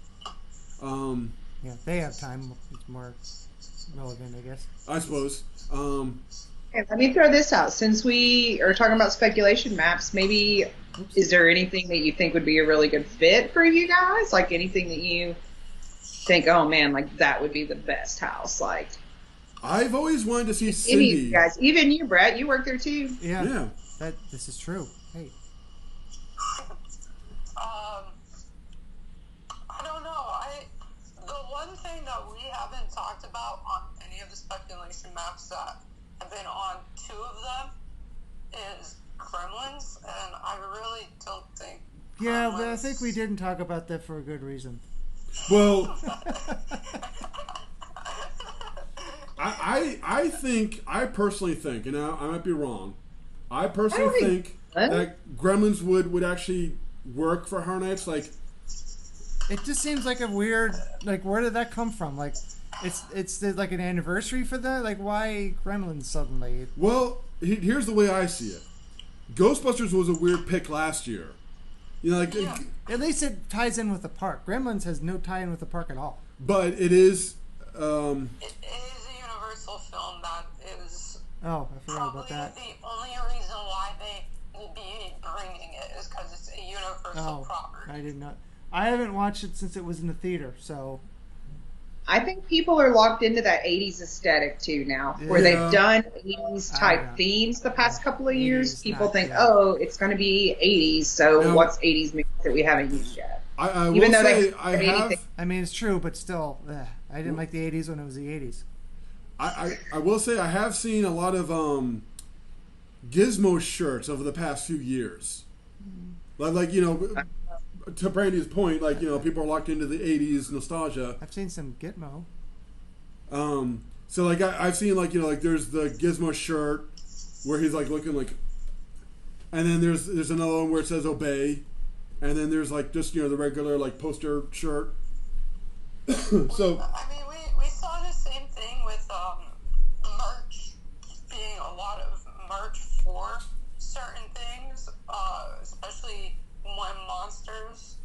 Yeah, they have time. It's more relevant, I guess. I suppose. Okay, let me throw this out. Since we are talking about speculation maps, maybe is there anything that you think would be a really good fit for you guys? Anything that you think, oh man, that would be the best house? I've always wanted to see Cindy. Any of you guys, even you, Brett, you work there too. Yeah. This is true. Hey. I don't know. The one thing that we haven't talked about on any of the speculation maps that have been on 2 of them is Gremlins, and I really don't think. Yeah, but I think we didn't talk about that for a good reason. Well, I personally think, and I might be wrong. I personally think that Gremlins would actually work for Horror Nights. It just seems like a weird. Where did that come from? It's an anniversary for that. Why Gremlins suddenly? Well, here's the way I see it. Ghostbusters was a weird pick last year. At least it ties in with the park. Gremlins has no tie in with the park at all. But it is. It is a Universal film that is. Oh, I forgot about that. The only reason why they will be bringing it is because it's a Universal property. I did not. I haven't watched it since it was in the theater, so. I think people are locked into that 80s aesthetic too now, where they've done 80s type themes the past couple of years. People think, oh, it's going to be 80s, so what's 80s music that we haven't used yet? I will say I have. I mean, it's true, but still, I didn't like the 80s when it was the 80s. I will say I have seen a lot of Gizmo shirts over the past few years. Like you know, to Brandy's point, like, you know, people are locked into the 80s nostalgia. I've seen some Gitmo. So like I've seen, like, you know, like there's the Gizmo shirt where he's like looking like, and then there's another one where it says obey, and then there's like just, you know, the regular like poster shirt. So I mean, we saw the same thing with merch, being a lot of merch for certain things, especially when Monsters.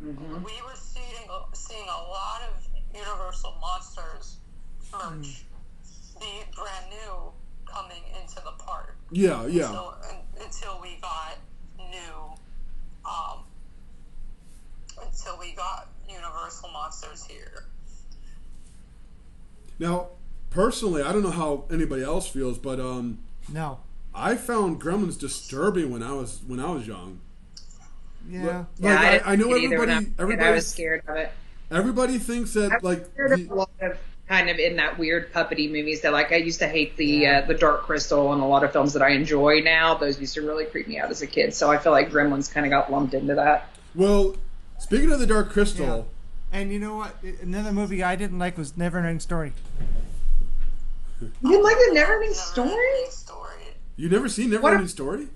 Mm-hmm. We were seeing a lot of Universal Monsters merch be brand new coming into the park. Yeah. Until we got new, until we got Universal Monsters here. Now, personally, I don't know how anybody else feels, but no, I found Gremlins disturbing when I was young. Yeah. Like, I know everybody. I was scared of it. Everybody thinks that, I'm like, scared of a lot of kind of in that weird puppety movies that, like, I used to hate the Dark Crystal and a lot of films that I enjoy now. Those used to really creep me out as a kid. So I feel like Gremlins kind of got lumped into that. Well, speaking of the Dark Crystal, and you know what? Another movie I didn't like was Neverending Story. You didn't like the Neverending Story? You never seen Neverending Story?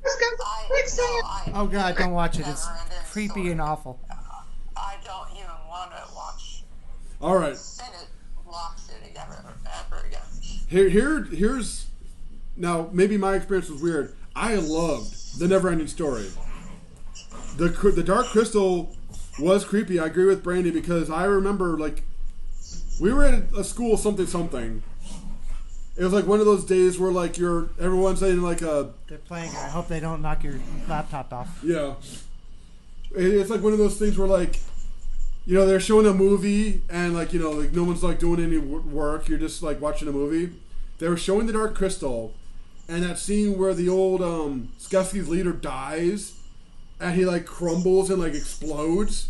Oh God, don't watch it. It's creepy and awful. I don't even want to watch. All right. Senate locks it ever again. Here's now, maybe my experience was weird. I loved the Neverending Story. The Dark Crystal was creepy. I agree with Brandy, because I remember, like, we were at a school something. It was like one of those days where, like, everyone's saying, like, they're playing. I hope they don't knock your laptop off. Yeah. It's like one of those things where, like, you know, they're showing a movie and, like, you know, like, no one's, like, doing any work. You're just, like, watching a movie. They were showing the Dark Crystal, and that scene where the old Skusky's leader dies and he, like, crumbles and, like, explodes.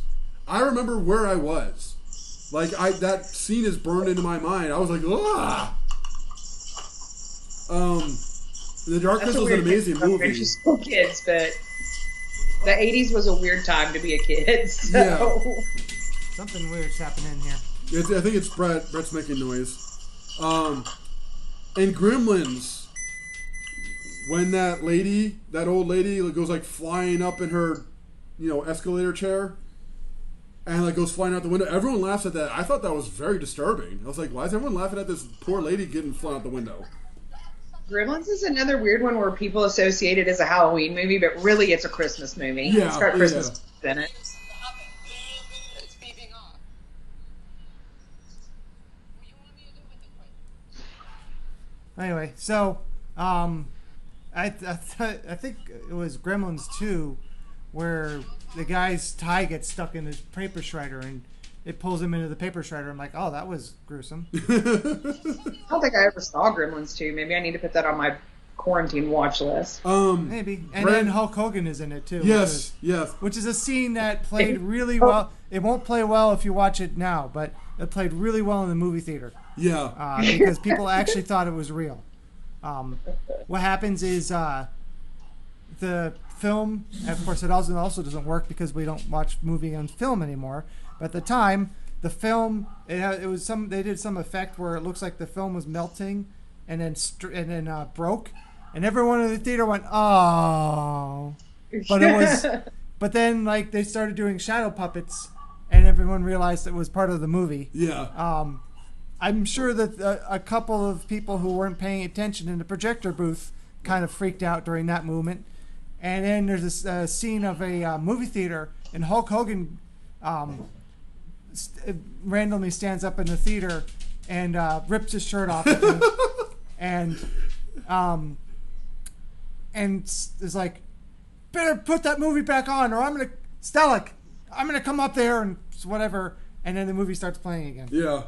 I remember where I was. Like, that scene is burned into my mind. I was like, ah! The Dark Crystal is an amazing movie. She's still kids, but the 80s was a weird time to be a kid. So. Yeah. Something weird's happening here. I think it's Brett. Brett's making noise. And Gremlins, when that old lady goes, like, flying up in her, you know, escalator chair, and, like, goes flying out the window, everyone laughs at that. I thought that was very disturbing. I was like, why is everyone laughing at this poor lady getting flown out the window? Gremlins is another weird one where people associate it as a Halloween movie, but really it's a Christmas movie. Yeah, it's got Christmas in it. Anyway, so I think it was Gremlins 2 where the guy's tie gets stuck in his paper shredder and it pulls him into the paper shredder. I'm like, oh, that was gruesome. I don't think I ever saw Gremlins 2. Maybe I need to put that on my quarantine watch list. Maybe. And then Hulk Hogan is in it too. Yes. Which is a scene that played really well. It won't play well if you watch it now, but it played really well in the movie theater. Yeah. Because people actually thought it was real. What happens is the film, of course, it also doesn't work because we don't watch movie on film anymore. But at the time, the film they did some effect where it looks like the film was melting and then broke, and everyone in the theater went, oh. But then, like, they started doing shadow puppets, and everyone realized it was part of the movie. Yeah. I'm sure that a couple of people who weren't paying attention in the projector booth kind of freaked out during that movement. And then there's this scene of a movie theater, and Hulk Hogan randomly stands up in the theater and rips his shirt off, and is like, better put that movie back on, or I'm gonna, Stellick, I'm gonna come up there and whatever, and then the movie starts playing again. Yeah.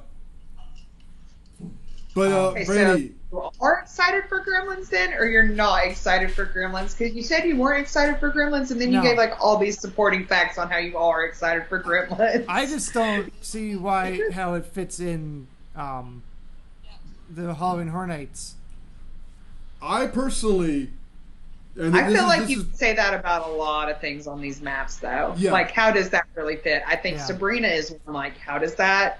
But Okay, Brandi, so you are excited for Gremlins then, or you're not excited for Gremlins? Because you said you weren't excited for Gremlins, and then you No. gave like all these supporting facts on how you are excited for Gremlins. I just don't see how it fits in the Halloween Horror Nights. I personally, and I this feel is- like this you is- say that about a lot of things on these maps, though. Yeah. Like, how does that really fit? I think Yeah. Sabrina is one. Like, how does that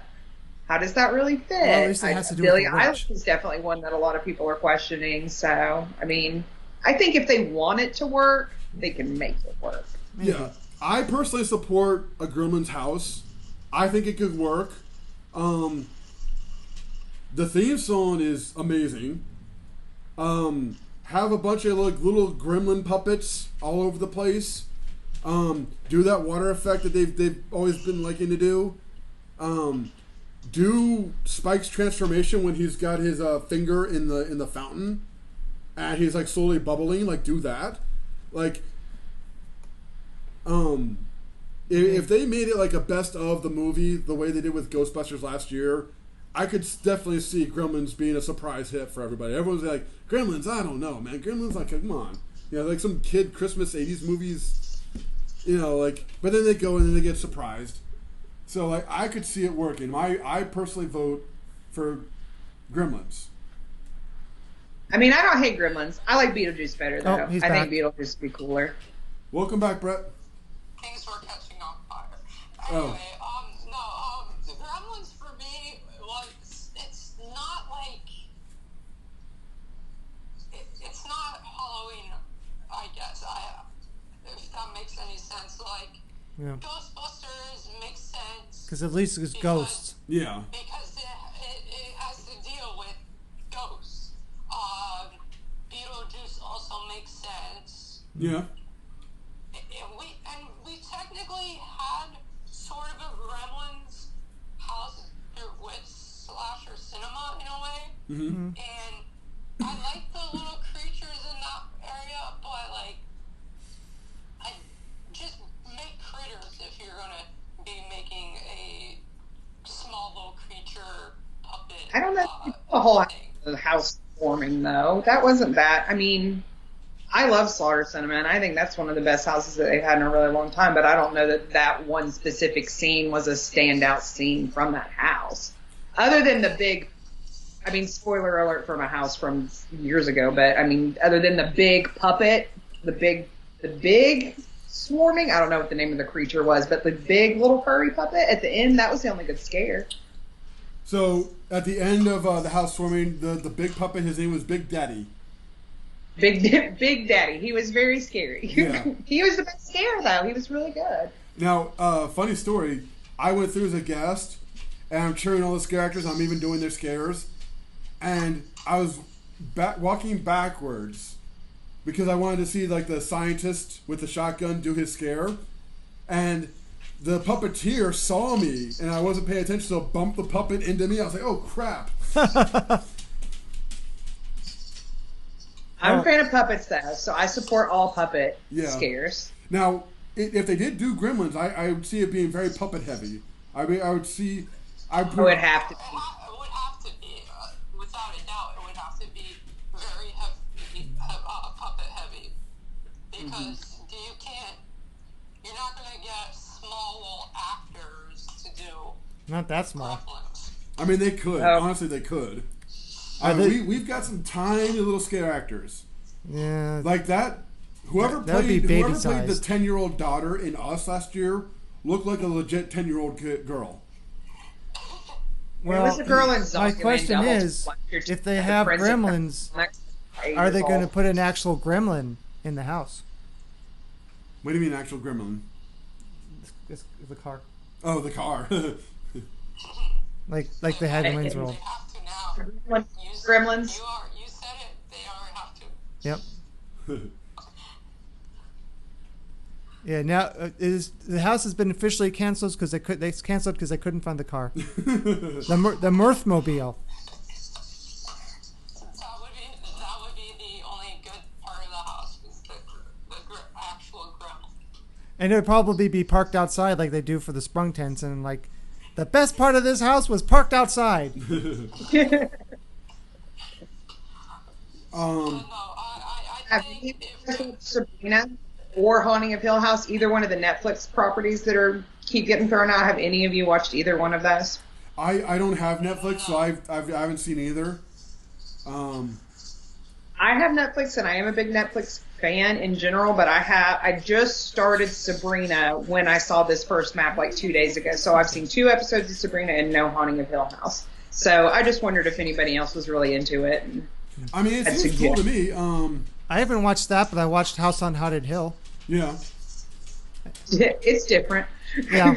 really fit? Well, at least it has to do with Billie the witch. Eilish is definitely one that a lot of people are questioning. So, I mean, I think if they want it to work, they can make it work. Yeah, I personally support a Gremlins house. I think it could work. The theme song is amazing. Have a bunch of like little gremlin puppets all over the place. Do that water effect that they've always been liking to do. Do Spike's transformation when he's got his finger in the fountain and he's like slowly bubbling. Like do that. Like if they made it like a best of the movie the way they did with Ghostbusters last year, I could definitely see Gremlins being a surprise hit for everybody. Everyone's like, Gremlins, I don't know, man. Gremlins, like, come on. You know, like some kid Christmas 80s movies, you know, like, but then they go and then they get surprised. So, like, I could see it working. I personally vote for Gremlins. I mean, I don't hate Gremlins. I like Beetlejuice better, though. he's I back. think Beetlejuice would be cooler. Welcome back, Brett. Things were catching on fire. Oh. Anyway, the Gremlins for me was, it's not like, it's not Halloween, I guess, if that makes any sense. Like, Yeah. Ghostbusters makes sense. Because at least it's ghosts. Yeah. Because it has to deal with ghosts. Beetlejuice also makes sense. Yeah. And we technically had sort of a Gremlins house with slasher cinema in a way. Mm-hmm. And I like the little creatures in that area, but like, I just make critters if you're gonna be making a small little creature puppet. I don't know the whole thing. house forming, though. That wasn't that. I mean, I love Slaughter Cinema, and I think that's one of the best houses that they've had in a really long time, but I don't know that that one specific scene was a standout scene from that house. Other than the big, I mean, spoiler alert from a house from years ago, but I mean, other than the big puppet, the big swarming, I don't know what the name of the creature was, but the big little furry puppet at the end, that was the only good scare. So at the end of the house swarming, the big puppet, his name was Big Daddy. Big Daddy. He was very scary. Yeah. He was the best scare, though. He was really good. Now, funny story. I went through as a guest, and I'm cheering all the scare actors. I'm even doing their scares, and I was walking backwards because I wanted to see like the scientist with the shotgun do his scare, and the puppeteer saw me, and I wasn't paying attention, so bumped the puppet into me. I was like, "Oh crap!" I'm a fan of puppets, though, so I support all puppet scares. Now, if they did do Gremlins, I would see it being very puppet heavy. I mean, I would see. It would have to be. It would have to be, without a doubt, it would have to be very heavy, puppet heavy. Because you're not going to get small little actors to do Not that small. Gremlins. I mean, they could. Oh. Honestly, they could. We've got some tiny little scare actors. Yeah. Like that. Whoever That would be played the baby-sized. 10-year-old daughter in Us last year looked like a legit 10-year-old girl. There was a girl in my Zombieland question Double is, Fletcher, if they the have Prince of gremlins, Next are they going to years put an actual gremlin in the house? What do you mean, actual gremlin? It's the car. Oh, the car. Like they had in Wayne's They World. have to now. old? Gremlins. You said it. They already have to. Yep. Yeah. Now the house has been officially canceled because they canceled because they couldn't find the car. the Mirthmobile. That would be the only good part of the house is the actual gremlin. And it would probably be parked outside like they do for the sprung tents. And like, the best part of this house was parked outside. Have you seen Sabrina or Haunting of Hill House? Either one of the Netflix properties that keep getting thrown out. Have any of you watched either one of those? I don't have Netflix, so I haven't seen either. I have Netflix, and I am a big Netflix fan in general, but I just started Sabrina when I saw this first map like 2 days ago. So I've seen 2 episodes of Sabrina and no Haunting of Hill House. So I just wondered if anybody else was really into it. I mean, it seems cool to me. I haven't watched that, but I watched House on Haunted Hill. Yeah. It's different. Yeah. I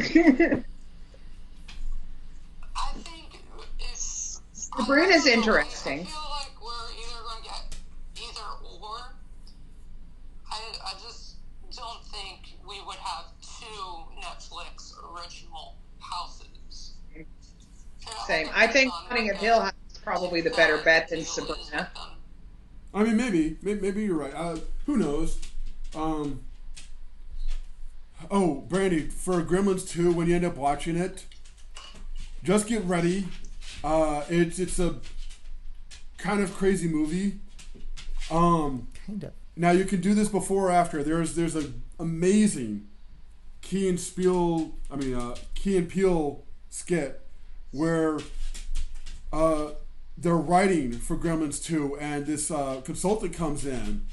think it's Sabrina's interesting. I feel like we're either going to get either or. I just don't think we would have 2 Netflix original houses. Same. I think Haunting of Hill House is probably the better bet than Sabrina. I mean, maybe you're right. Who knows? Oh, Brandi, for Gremlins 2, when you end up watching it, just get ready. It's a kind of crazy movie. Kind of. Now you can do this before or after. There's an amazing Key and Peele skit where they're writing for Gremlins 2, and this consultant comes in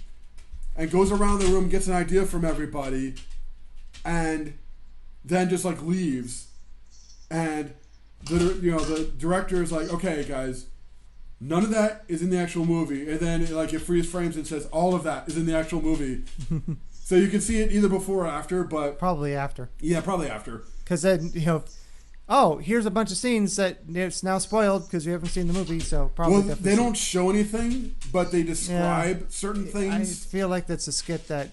and goes around the room, gets an idea from everybody, and then just like leaves. And the director is like, okay, guys, none of that is in the actual movie. And then like it freeze frames and says all of that is in the actual movie. So you can see it either before or after, but Probably after. yeah, probably after. Because then, here's a bunch of scenes that it's now spoiled because you haven't seen the movie, so probably Well, definitely they don't show anything, but they describe certain I things. feel like that's a skit that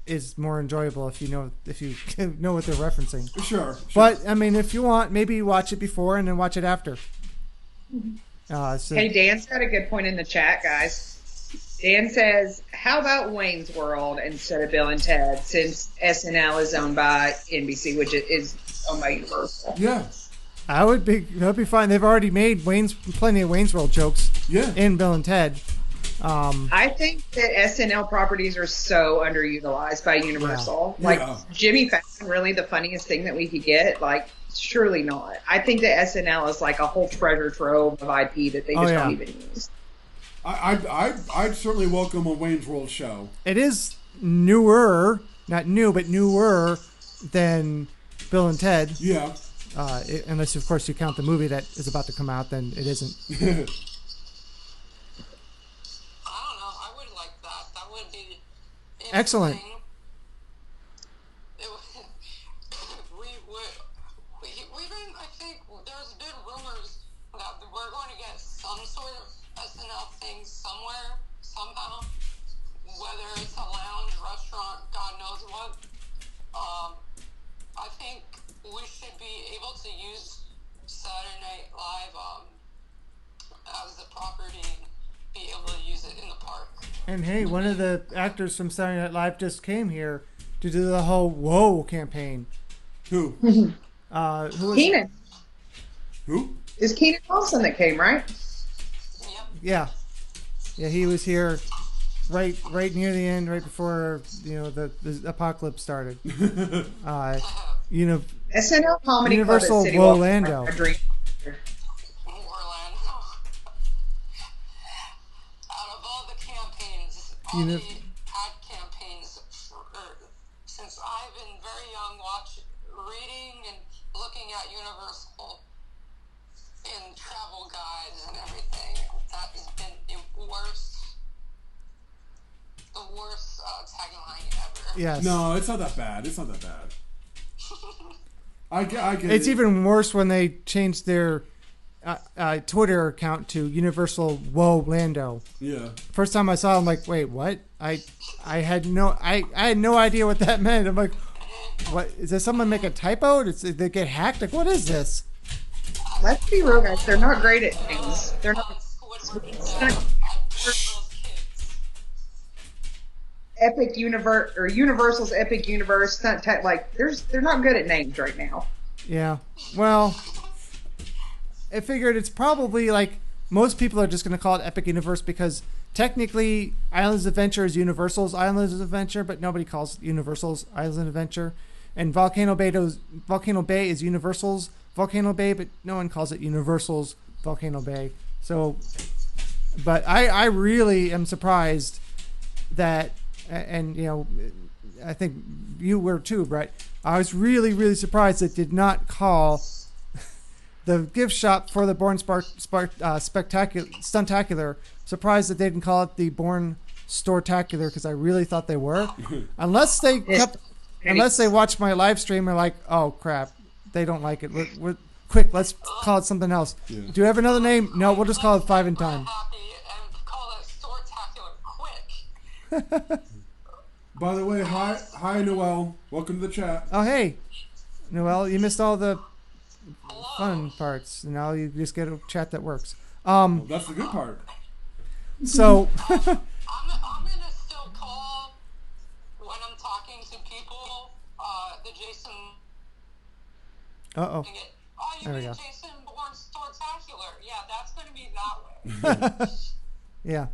is more enjoyable if you know what they're referencing. Sure. But I mean, if you want, maybe watch it before and then watch it after. Hey, Dan's got a good point in the chat, guys. Dan says, how about Wayne's World instead of Bill and Ted, since SNL is owned by NBC, which is owned by Universal? Yeah. that'd be fine. They've already made plenty of Wayne's World jokes. Yeah. In Bill and Ted. I think that SNL properties are so underutilized by Universal. Yeah. Like Yeah. Jimmy Fallon, really the funniest thing that we could get? Like, surely not. I think that SNL is like a whole treasure trove of IP that they just don't even use. I'd certainly welcome a Wayne's World show. It is newer, not new, but newer than Bill and Ted. Yeah. Unless, of course, you count the movie that is about to come out, then it isn't. I don't know. I would like that. That would be Excellent. We've been, I think, there's been rumors that we're going to get some sort of SNL thing somewhere, somehow. Whether it's a lounge, restaurant, God knows what. I think we should be able to use Saturday Night Live as the property and be able to use it in the park. And hey, one of the actors from Saturday Night Live just came here to do the whole "Whoa" campaign. Who? Who was Keenan. Who? It's Keenan Thompson that came, right? Yeah, he was here right near the end, right before the apocalypse started. SNL Comedy Universal Club at City Walk. Orlando. Orlando. Out of all the campaigns, all the ad campaigns, since I've been very young, reading and looking at Universal and travel guides and everything, that has been the worst tagline ever. Yes. No, it's not that bad. I get It's it. even worse when they changed their Twitter account to Universal Orlando. Yeah. First time I saw it, I'm like, wait, what? I had no idea what that meant. I'm like, what? Does someone make a typo? Did they get hacked? Like, what is this? Let's be real, guys. They're not great at things. They're not. Epic Universe or Universal's Epic Universe. Like they're not good at names right now. Yeah. Well, I figured it's probably like most people are just going to call it Epic Universe because technically Islands Adventure is Universal's Islands Adventure, but nobody calls Universal's Islands Adventure. And Volcano Bay is Universal's Volcano Bay, but no one calls it Universal's Volcano Bay. So, but I really am surprised that, and you know, I think you were too, Brett. I was really, really surprised it did not call the gift shop for the Born Spectacular Stuntacular. Surprised that they didn't call it the Born Storetacular because I really thought they were. Unless they watched my live stream and like, oh crap, they don't like it. We're quick. Let's call it something else. Yeah. Do you have another name? No, we'll just call it 5 in Time. And call it Storetacular quick. By the way, hi Noel. Welcome to the chat. Oh hey, Noel, you missed all the fun parts. Now you just get a chat that works. Well, that's the good part. So I'm gonna still call when I'm talking to people the Jason. Oh, you mean Jason Bourne Storetacular? Yeah, that's gonna be that way. Yeah.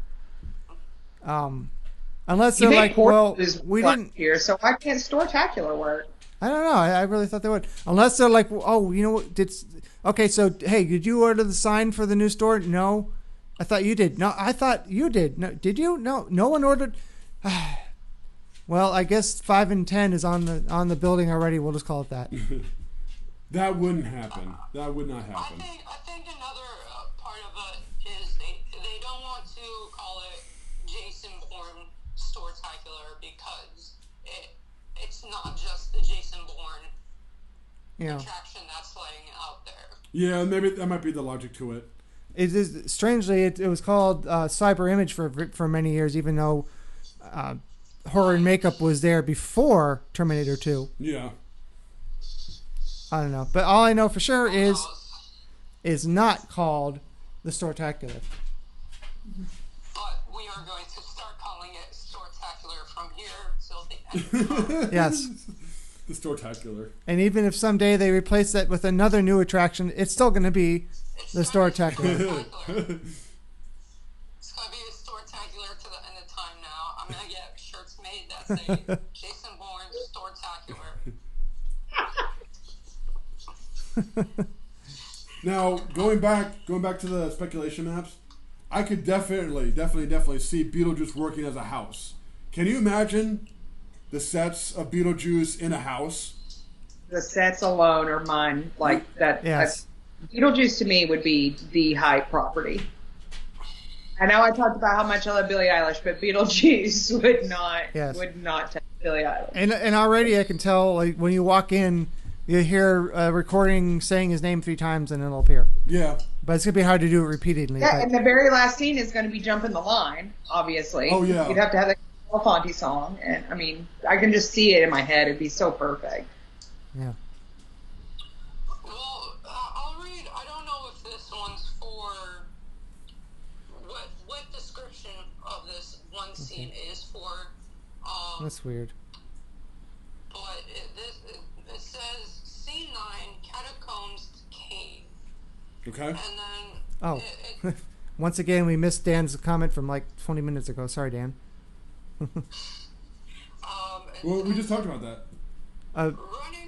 Unless they're like, well, we didn't here, so why can't Storetacular work? I don't know. I really thought they would. Unless they're like, oh, you know what? Okay, so hey, did you order the sign for the new store? No, I thought you did. No, I thought you did. No, did you? No, no one ordered. Well, I guess 5 and 10 is on the building already. We'll just call it that. That wouldn't happen. That would not happen. I think another part of it is they don't want to call it Jason Bourne Storetacular because it's not just the Jason Bourne attraction that's laying out there. Yeah, maybe that might be the logic to it. It is strangely it was called Cyber Image for many years, even though horror and makeup was there before Terminator 2. Yeah. I don't know, but all I know for sure is not called the Storetacular. But we are going to start calling it Storetacular from here till the end. Yes. The Storetacular. And even if someday they replace that with another new attraction, it's still going to be the Storetacular. It's going to be a Storetacular to the end of time now. I'm going to get shirts made that say Jason Bourne Storetacular. Now, going back to the speculation maps, I could definitely see Beetlejuice working as a house. Can you imagine the sets of Beetlejuice in a house? The sets alone are mine. Like that. Yes. Beetlejuice to me would be the hype property. I know I talked about how much I love Billie Eilish, but Beetlejuice would not touch Billie Eilish. And already I can tell, like when you walk in, you hear a recording saying his name 3 times and it'll appear. Yeah. But it's going to be hard to do it repeatedly. Yeah, and the very last scene is going to be Jumping the Line, obviously. Oh, yeah. You'd have to have the Fonte song. And, I mean, I can just see it in my head. It'd be so perfect. Yeah. Well, I'll read. I don't know if this one's for what description of this one scene is for. That's weird. But it says Scene 9, Catacombs Cave. Okay. And then Oh. Once again, we missed Dan's comment from like 20 minutes ago. Sorry, Dan. Well, we just talked about that.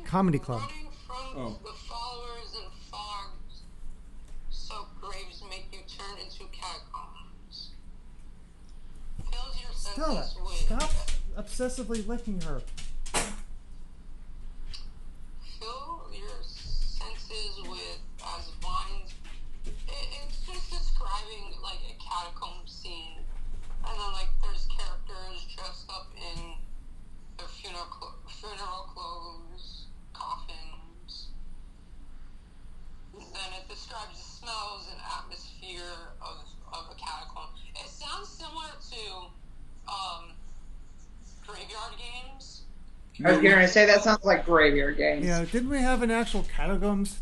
Comedy club. Running from the followers and fogs, so graves make you turn into catacombs. Fills your Stella, senses with... stop obsessively licking her. Fill your senses with as vines. It's just describing like a catacomb scene, and then like there's characters dressed up in their funeral clothes, coffins. Then it describes the smells and atmosphere of a catacomb. It sounds similar to Graveyard Games. I was going to say that sounds like Graveyard Games. Yeah, didn't we have an actual catacombs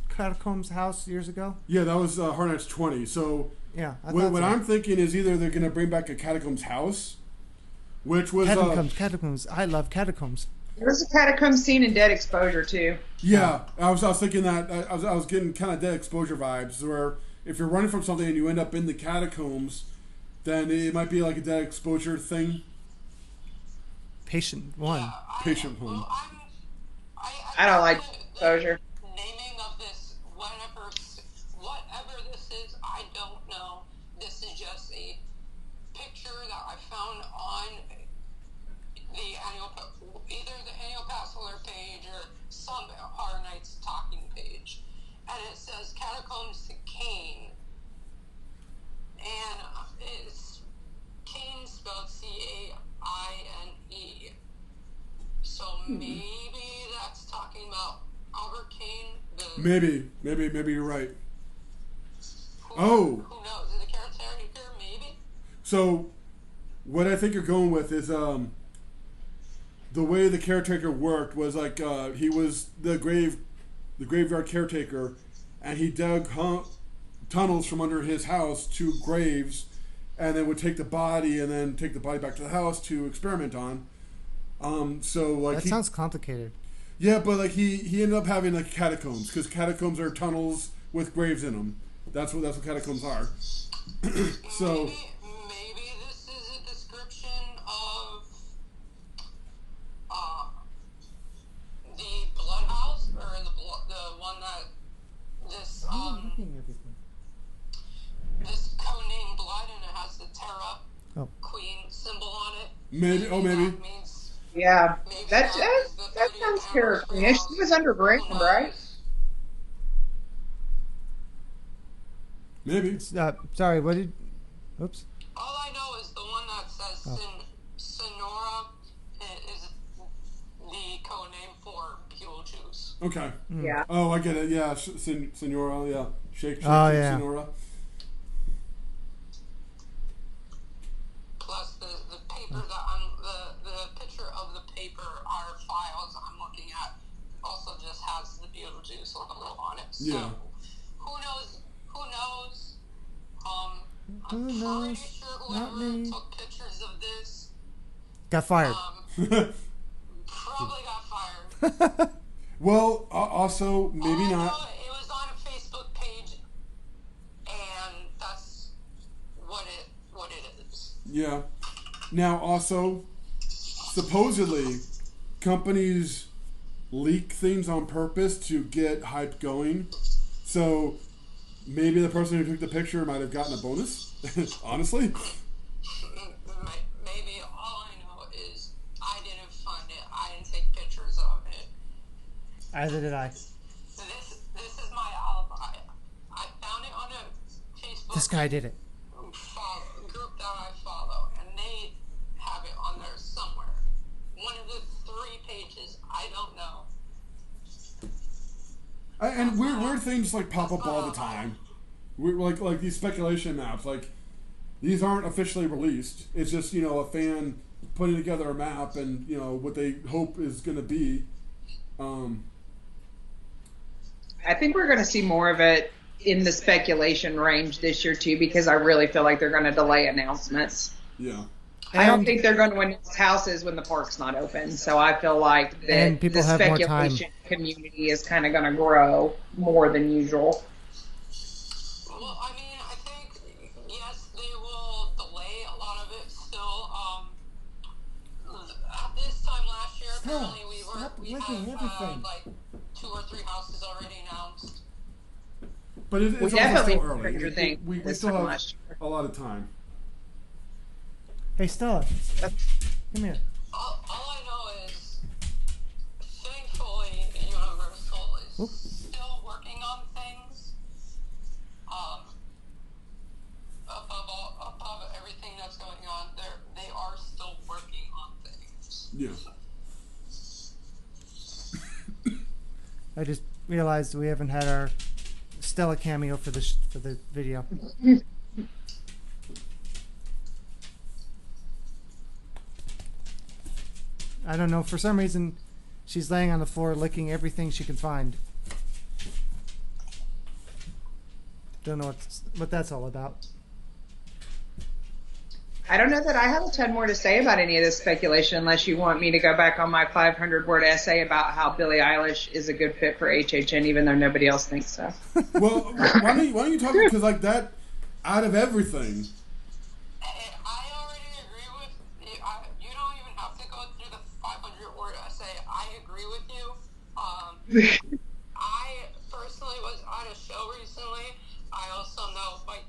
house years ago? Yeah, that was Horror Nights 20. So yeah, what I'm thinking is either they're going to bring back a catacombs house, which was Catacombs. I love Catacombs. There's a catacomb scene in Dead Exposure too. Yeah, I was thinking that I was getting kind of Dead Exposure vibes, where if you're running from something and you end up in the catacombs, then it might be like a Dead Exposure thing. Patient one. Patient one. Well, I don't like Exposure. Naming of this, whatever this is, I don't know. This is just a picture that I found on either the annual Passholder page or some Horror Nights talking page, and it says Catacombs to Cain, and it's Cain spelled Caine. So maybe that's talking about Albert Cain. Maybe you're right. Who knows? Is it a caretaker? Maybe. So, what I think you're going with is the way the caretaker worked was like he was the graveyard caretaker, and he dug tunnels from under his house to graves, and then would take the body back to the house to experiment on. So like that sounds complicated. Yeah, but like he ended up having like catacombs, because catacombs are tunnels with graves in them. That's what catacombs are. So maybe this is a description of the blood house, or the one that this this codenamed blood, and it has the Terra Queen symbol on it. Maybe. That means, Yeah, maybe that is the sounds 30 Terra Queen. She was underground, right? maybe. Sorry, what did... Oops. All I know is the one that says Sonora is the code name for Beetlejuice. Okay. Yeah. Oh, I get it. Yeah, Senora. Yeah, shake, yeah. Senora. Plus the paper the picture of the paper, our files I'm looking at, also just has the Beetlejuice logo on it. So Yeah. who knows? Who I'm knows? pretty sure Not whoever me. took pictures of this Got fired. probably got fired. Well, also maybe All I not. know, it was on a Facebook page, and that's what it is. Yeah. Now, also, supposedly, companies leak things on purpose to get hype going. So maybe the person who took the picture might have gotten a bonus. Honestly. Maybe all I know is I didn't fund it. I didn't take pictures of it. Either did I. This is my alibi. I found it on a Facebook This guy did it. group that I follow, and they have it on there somewhere. One of the 3 pages. I don't know. And weird things like pop up all the time. Like these speculation maps. Like, these aren't officially released. It's just, a fan putting together a map and, what they hope is going to be. I think we're going to see more of it in the speculation range this year too, because I really feel like they're going to delay announcements. Yeah. I don't think they're going to announce houses when the park's not open. So I feel like the speculation community is kind of going to grow more than usual. Well, I mean, I think, yes, they will delay a lot of it still. At this time last year, apparently we have like 2 or 3 houses already announced. But it's also definitely still early. We still have last year. a lot of time. Hey, Stella. Come here. All I know is, thankfully, Universal is still working on things. Above everything that's going on, they are still working on things. Yeah. I just realized we haven't had our Stella cameo for the video. I don't know. For some reason, she's laying on the floor licking everything she can find. Don't know what that's all about. I don't know that I have a ton more to say about any of this speculation unless you want me to go back on my 500-word essay about how Billie Eilish is a good fit for HHN, even though nobody else thinks so. Well, why don't you talk, because like that, out of everything. I already agree with you. You don't even have to go through the 500-word essay. I agree with you. I personally was on a show recently. I also know Mike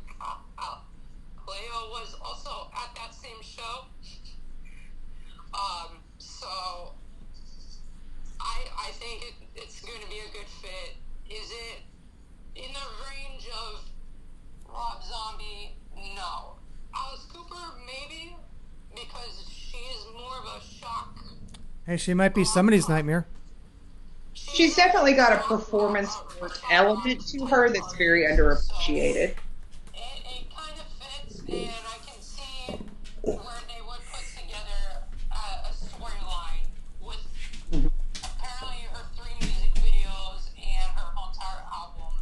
Cleo was also at that same show. So I think it's going to be a good fit. Is it in the range of Rob Zombie? No. Alice Cooper, maybe, because she's more of a shock. Hey, she might be somebody's nightmare. She's definitely got a performance element to her that's very underappreciated. It kind of fits, and I can see where they would put together a storyline with apparently her 3 music videos and her whole entire album,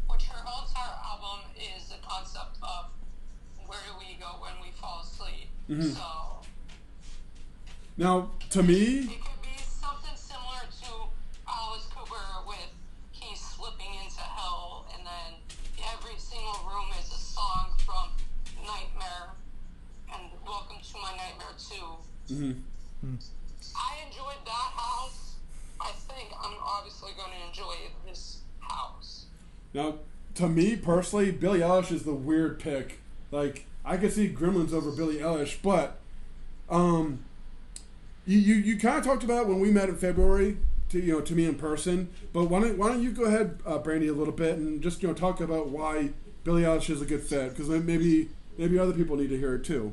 which her whole entire album is the concept of where do we go when we fall asleep. So Now, to me, it could be something similar to Alice Cooper with he's slipping into hell, and then every single room is a song from Nightmare and Welcome to My Nightmare 2. I enjoyed that house. I think I'm obviously going to enjoy this house. now to me personally, Billie Eilish is the weird pick. Like, I could see Gremlins over Billie Eilish, but you kind of talked about when we met in February to me in person. But why don't you go ahead, Brandi, a little bit and just talk about why Billie Eilish is a good fit, because maybe other people need to hear it too.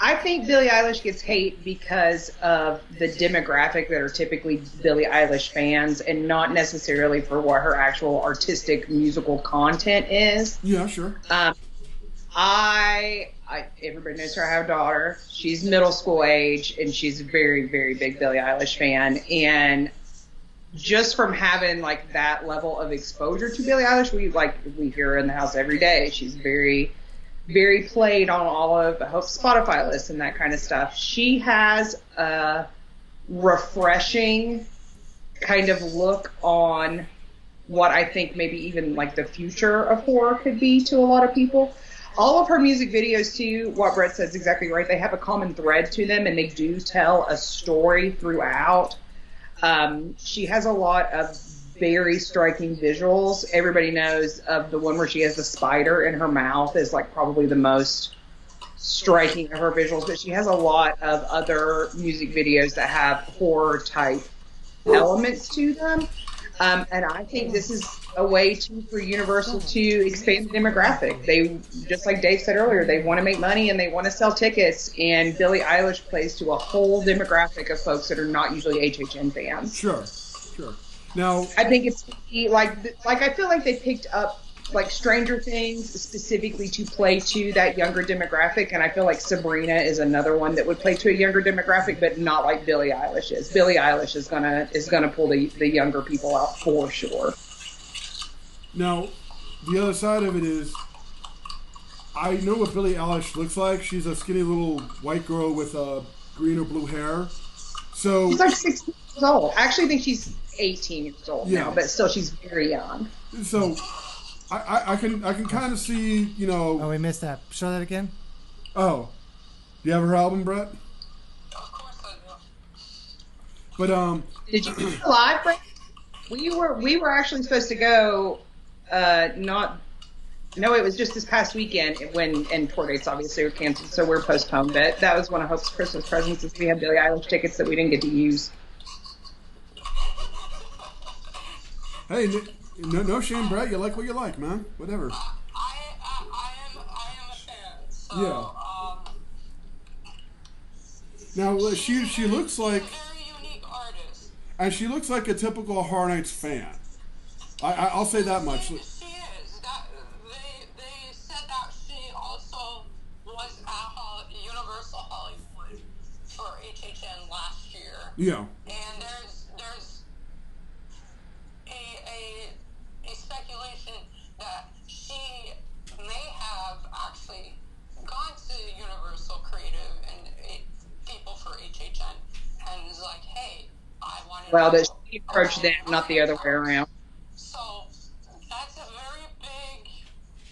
I think Billie Eilish gets hate because of the demographic that are typically Billie Eilish fans, and not necessarily for what her actual artistic musical content is. Yeah, sure. Everybody knows her. I have a daughter. She's middle school age, and she's a very, very big Billie Eilish fan. And just from having like that level of exposure to Billie Eilish, we hear her in the house every day. She's very, very played on all of Spotify lists and that kind of stuff. She has a refreshing kind of look on what I think maybe even like the future of horror could be to a lot of people. All of her music videos, too, what Brett says exactly right. They have a common thread to them, and they do tell a story throughout. She has a lot of very striking visuals. Everybody knows of the one where she has the spider in her mouth is like probably the most striking of her visuals, but she has a lot of other music videos that have horror type elements to them. And I think this is a way for Universal to expand the demographic. They, just like Dave said earlier, they want to make money and they want to sell tickets. And Billie Eilish plays to a whole demographic of folks that are not usually HHN fans. Sure. Now, I think it's like I feel like they picked up like Stranger Things specifically to play to that younger demographic, and I feel like Sabrina is another one that would play to a younger demographic, but not like Billie Eilish is. Billie Eilish is gonna pull the younger people out for sure. Now, the other side of it is, I know what Billie Eilish looks like. She's a skinny little white girl with green or blue hair. So she's like 16 years old. I actually think she's 18 years old now, but still she's very young. So I can kind of see, Oh, we missed that. Show that again. Oh, do you have her album, Brett? Of course I do. But did you see her live, Brett? We were actually supposed to go. No, it was just this past weekend and tour dates obviously were canceled, so we're postponed. But that was one of Hope's Christmas presents, is we had Billie Eilish tickets that we didn't get to use. Hey, no shame, Brett. You like what you like, man. Whatever. I am a fan. So, Yeah. Now she looks like she's a very unique artist. and she looks like a typical Horror Nights fan. I'll say that much. She is. They said that she also was at Universal Hollywood for HHN last year. Yeah. And there's a speculation that she may have actually gone Well, that she approached them, not the other way around. So that's a very big,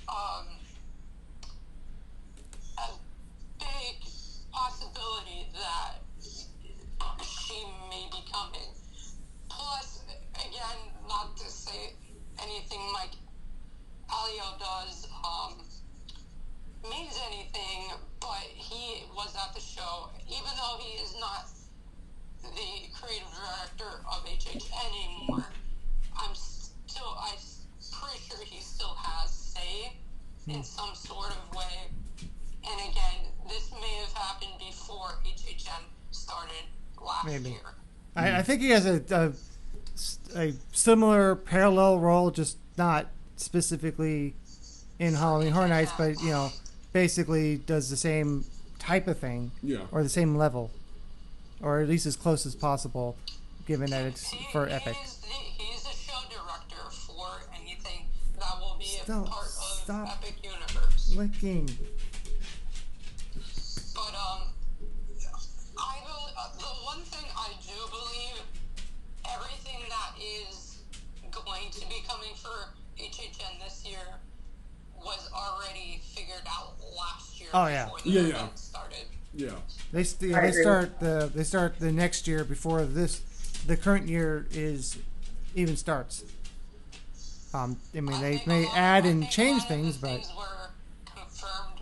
a big possibility that she may be coming. Plus, again, not to say anything Mike Alio does means anything, but he was at the show, even though he is not the creative director of HH anymore. I'm pretty sure he still has say in some sort of way. And again, this may have happened before HHN started last year. I think he has a similar parallel role, just not specifically in Halloween Horror Nights, but basically does the same type of thing, or the same level, or at least as close as possible, given that it's for Epic. He's the show director for anything that will be a part of Epic Universe. Licking. But the one thing I do believe, everything that is going to be coming for HHN this year was already figured out last year before the event started. Yeah. They start the next year before the current year even starts. They may add and change things, but things were confirmed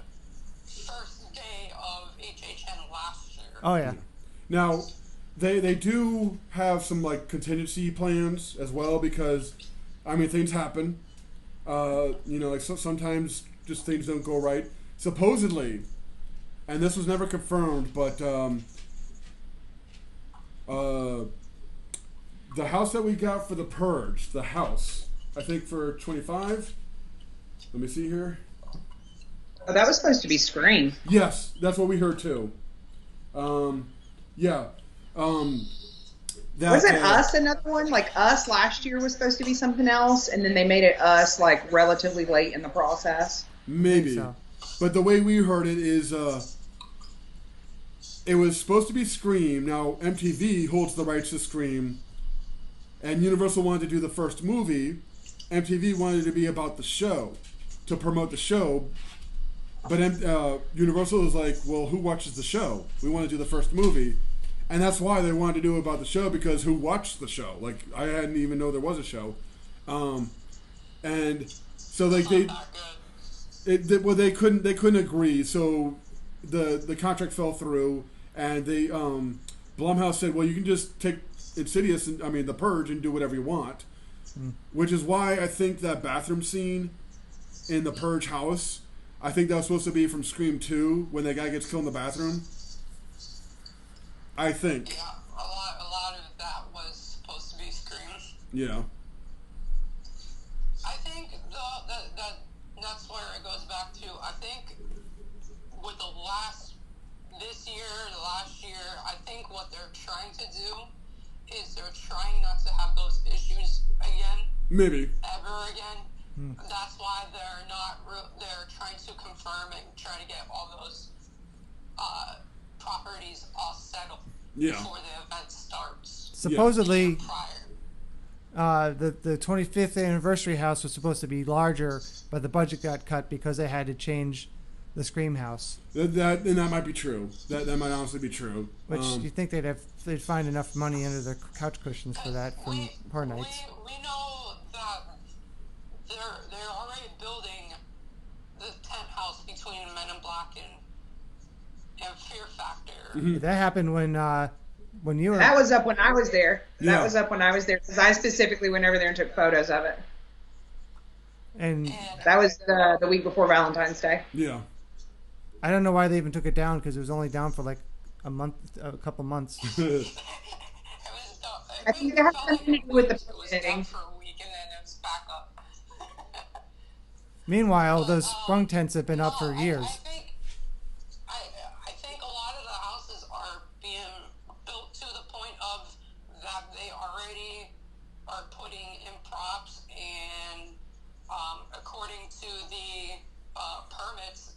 first day of HHN last year. Oh yeah. Now, they do have some like contingency plans as well, because things happen. Sometimes just things don't go right. Supposedly, and this was never confirmed, but the house that we got for The Purge, the house, I think for 25. Let me see here. Oh, that was supposed to be Scream. Yes, that's what we heard too. Wasn't Us another one? Like Us last year was supposed to be something else, and then they made it Us like relatively late in the process. Maybe. So. But the way we heard it is it was supposed to be Scream. Now, MTV holds the rights to Scream, and Universal wanted to do the first movie. MTV wanted it to be about the show, to promote the show. But Universal was like, well, who watches the show? We want to do the first movie. And that's why they wanted to do it about the show, because who watched the show? Like, I hadn't even know there was a show. And so they couldn't agree. So the contract fell through, and they Blumhouse said, well, you can just take Insidious and The Purge and do whatever you want. Which is why I think that bathroom scene in the Purge house, I think that was supposed to be from Scream 2 when that guy gets killed in the bathroom. I think. Yeah, a lot of that was supposed to be Scream. Yeah. I think that's where it goes back to. I think with last year, I think what they're trying to do is they're trying not to have those issues again. Maybe. Ever again. That's why they're trying to confirm and try to get all those properties all settled before the event starts. Supposedly, the 25th anniversary house was supposed to be larger, but the budget got cut because they had to change the Scream house. That might be true. That might honestly be true. Which you think they'd find enough money under their couch cushions for that from Horror Nights. We know that they're already building the tent house between Men in Black and Fear Factor. Mm-hmm. That happened when you were. That was up when I was there. Yeah. That was up when I was there, because I specifically went over there and took photos of it. And that was the week before Valentine's Day. Yeah. I don't know why they even took it down, because it was only down for like a couple months. I think it has something to do with the permitting. Meanwhile, those sprung tents have been up for years. I think a lot of the houses are being built to the point of that they already are putting in props, and according to the permits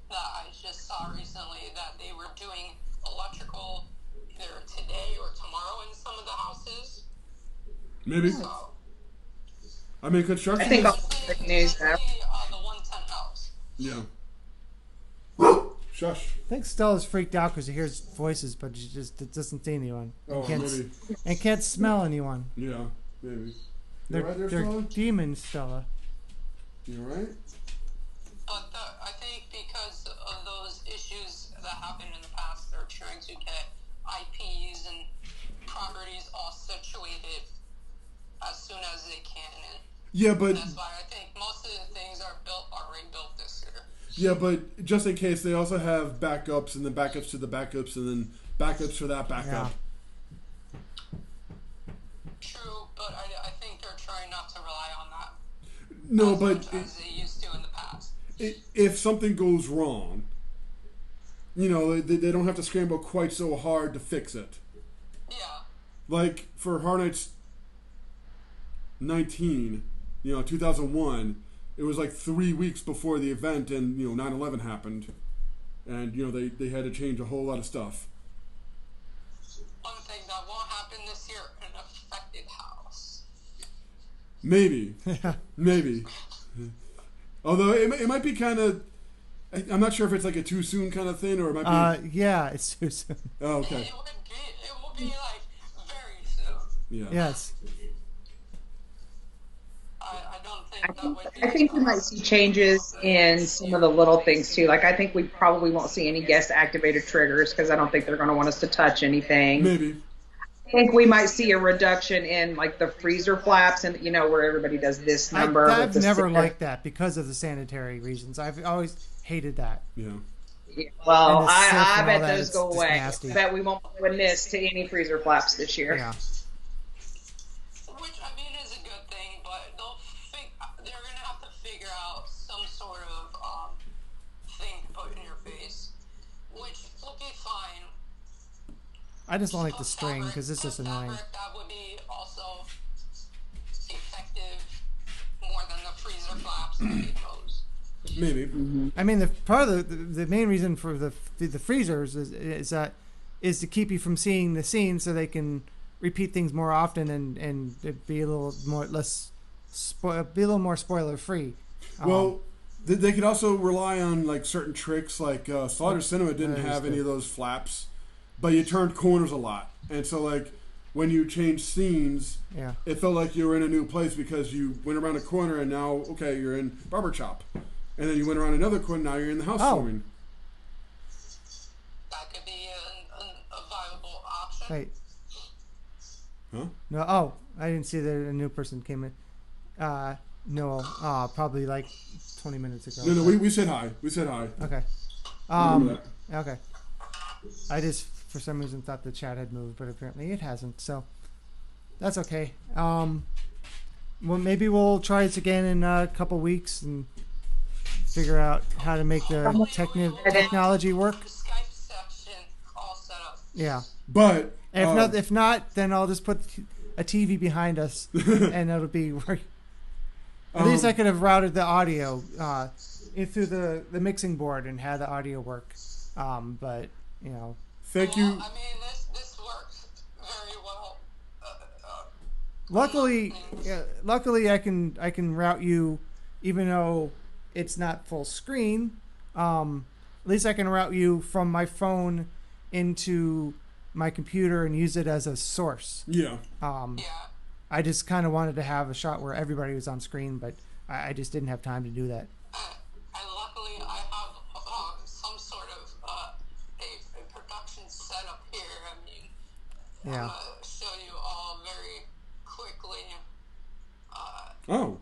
that I just saw recently, that they were doing electrical either today or tomorrow in some of the houses. Maybe. So, I mean, construction. I think is, all the news now. the 110 house. yeah. Shush. I think Stella's freaked out because she hears voices, but she just doesn't see anyone. Oh, maybe. And can't smell anyone. Yeah, maybe. They're, right there, they're Stella? demons, Stella. You all right? But I think because of those issues that happened in the past, they're trying to get IPs and properties all situated as soon as they can. And Yeah, but that's why I think most of the things are already built this year. yeah, but just in case, they also have backups and then backups to the backups and then backups for that backup. True, but I think they're trying not to rely on that No, as but much as they used to in the past. if something goes wrong, they don't have to scramble quite so hard to fix it. Yeah. Like for Hard Nights 19, 2001, it was like 3 weeks before the event, and 9/11 happened, and they had to change a whole lot of stuff. One thing that won't happen this year, an affected house. Maybe, maybe. Although it might be kind of, I'm not sure if it's like a too soon kind of thing, or it might be. Yeah, it's too soon. Oh, okay. It will be like very soon. Yeah. Yes. I don't think that would be. I think we might see changes in some of the little things too. Like I think we probably won't see any guest activated triggers because I don't think they're going to want us to touch anything. Maybe. I think we might see a reduction in like the freezer flaps and where everybody does this number. I've never liked that because of the sanitary reasons. I've always hated that. Yeah. Well, And the silt I and bet all that, those it's go just away. nasty. I bet we won't win this to any freezer flaps this year. Yeah. Which I mean is a good thing, but they're gonna have to figure out some sort of thing to put in your face, which will be fine. I just don't like the A string fabric- because it's just a annoying. fabric that would be also effective more than the freezer flaps, I suppose. Maybe. I mean, the part of the main reason for the freezers is to keep you from seeing the scene, so they can repeat things more often and it be a little more be a little more spoiler free. Well, they could also rely on like certain tricks. Like Slaughter Cinema didn't That is have any good. of those flaps, but you turned corners a lot, and so like when you changed scenes, Yeah. it felt like you were in a new place because you went around a corner and now you're in barber shop, and then you went around another corner, now you're in the housewarming. That could be a viable option. Wait. Huh? No. Oh, I didn't see that a new person came in. No. Probably like 20 minutes ago. No, we said hi. We said hi. Okay. Remember that. Okay. I just, for some reason, thought the chat had moved, but apparently it hasn't. So that's okay. Well, maybe we'll try this again in a couple weeks and figure out how to make the technology work. Skype section all set up. Yeah. But And if not, then I'll just put a TV behind us, and it'll be. At least I could have routed the audio in through the mixing board and had the audio work. But thank Well, you. I mean, this works very well. luckily I can route you, even though it's not full screen. At least I can route you from my phone into my computer and use it as a source. Yeah. Yeah. I just kind of wanted to have a shot where everybody was on screen, but I just didn't have time to do that. And luckily, I have some sort of a production setup here. I mean, Yeah. I'm going to show you all very quickly. Oh.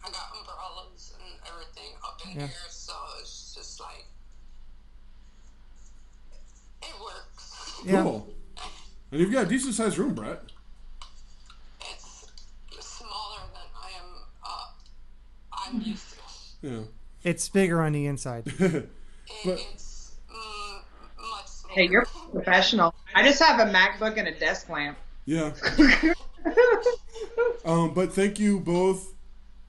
I got umbrellas and everything up in Yeah. here, so it's just like, it works. Yeah. Cool. And you've got a decent sized room, Brett. It's smaller than I'm used to. Yeah. It's bigger on the inside. But- It's much smaller. Hey, you're professional. I just have a MacBook and a desk lamp. Yeah. But thank you both,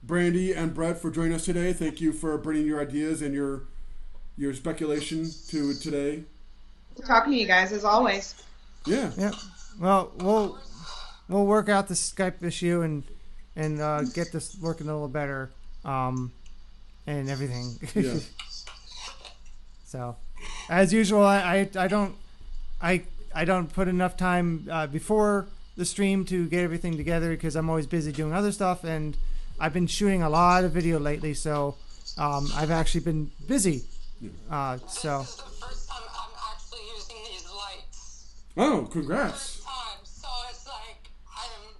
Brandi and Brett, for joining us today. Thank you for bringing your ideas and your speculation to today. Talking to you guys as always. Yeah. Yeah. Well, we'll work out the Skype issue and get this working a little better, and everything. Yeah. So, as usual, I don't put enough time before the stream to get everything together because I'm always busy doing other stuff, and I've been shooting a lot of video lately, so I've actually been busy. So. This is the first time I'm actually using these lights. Oh, congrats. First time, so it's like I'm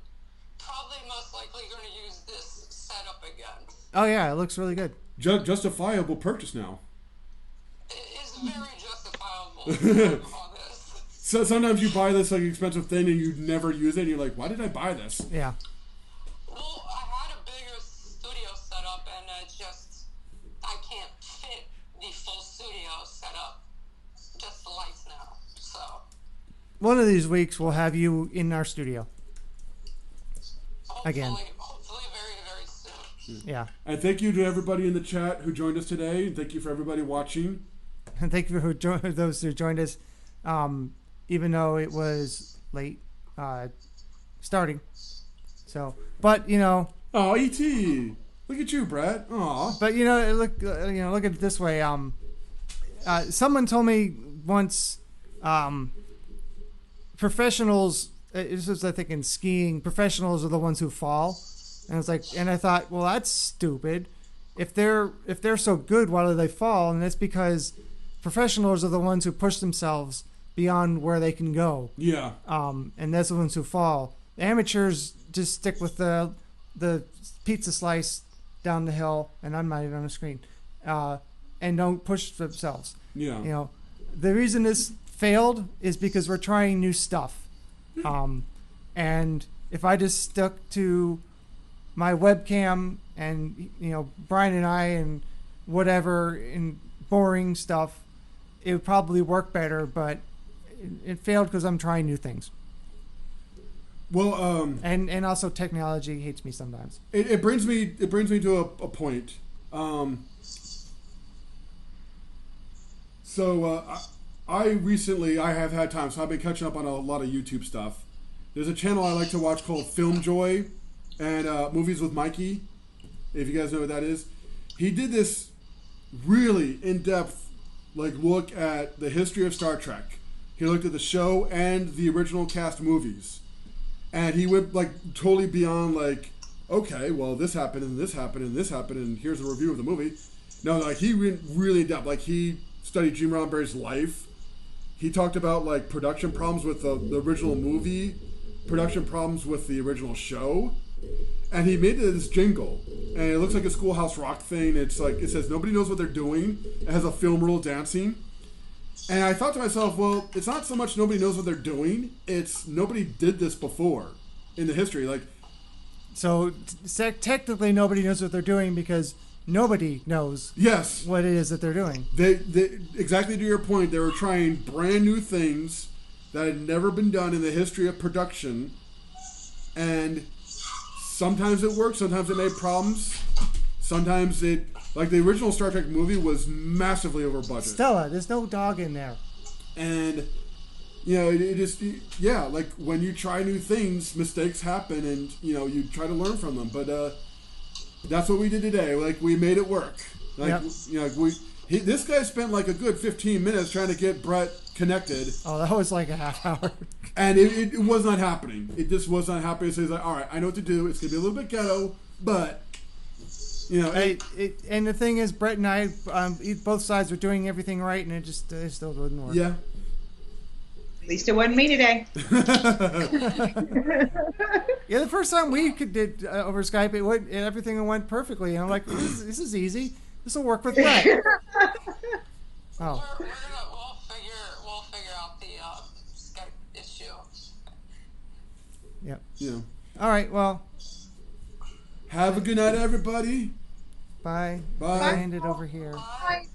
probably most likely going to use this setup again. Oh yeah, it looks really good. Justifiable purchase now. It is very justifiable on this. So sometimes you buy this like expensive thing and you never use it, and you're like, why did I buy this? Yeah. Well, I had a bigger studio setup, and I can't fit the full studio setup, just the lights now. So One of these weeks we'll have you in our studio. Again. Hopefully very, very soon. Yeah. And thank you to everybody in the chat who joined us today, and thank you for everybody watching. And thank you for those who joined us, even though it was late starting. So, but Oh, E.T. Look at you, Brett. Aw. but look at it this way. Someone told me once, professionals. This was I think in skiing. Professionals are the ones who fall, and it's like, and I thought, well, that's stupid. If they're so good, why do they fall? And it's because professionals are the ones who push themselves beyond where they can go. Yeah. And that's the ones who fall. The amateurs just stick with the pizza slice down the hill, and I'm not even on the screen, and don't push themselves. Yeah. The reason this failed is because we're trying new stuff. And if I just stuck to my webcam and Brian and I and whatever in boring stuff, it would probably work better, but it failed because I'm trying new things. Well, and also technology hates me sometimes. it brings me to a point. I recently have had time, so I've been catching up on a lot of YouTube stuff. There's a channel I like to watch called Film Joy and Movies with Mikey, if you guys know what that is. He did this really in-depth look at the history of Star Trek. He looked at the show and the original cast movies. And he went totally beyond okay, well, this happened and this happened and this happened and here's a review of the movie. No, he went really in depth. He studied Gene Roddenberry's life. He talked about production problems with the original movie, production problems with the original show, and he made this jingle, and it looks like a Schoolhouse Rock thing. It's it says nobody knows what they're doing. It has a film reel dancing, and I thought to myself, well, it's not so much nobody knows what they're doing; it's nobody did this before in the history. So technically, nobody knows what they're doing because nobody knows yes, what it is that they're doing. They exactly to your point, they were trying brand new things that had never been done in the history of production, and sometimes it worked, sometimes it made problems, sometimes it the original Star Trek movie was massively over budget. Stella, there's no dog in there. And it just when you try new things, mistakes happen, and you try to learn from them. But that's what we did today. We made it work. This guy spent a good 15 minutes trying to get Brett connected. Oh, that was a half hour. And it was not happening. It just was not happening. So he's like, all right, I know what to do. It's going to be a little bit ghetto, but, and the thing is, Brett and I, both sides were doing everything right, and it still didn't work. Yeah. At least it wasn't me today. Yeah, the first time we did over Skype, everything went perfectly. And I'm like, this is easy. This will work with Brett. Oh. We'll figure out the Skype issue. Yep. Yeah. All right. Well. Have a good night, everybody. Bye. Bye. I hand it over here. Bye.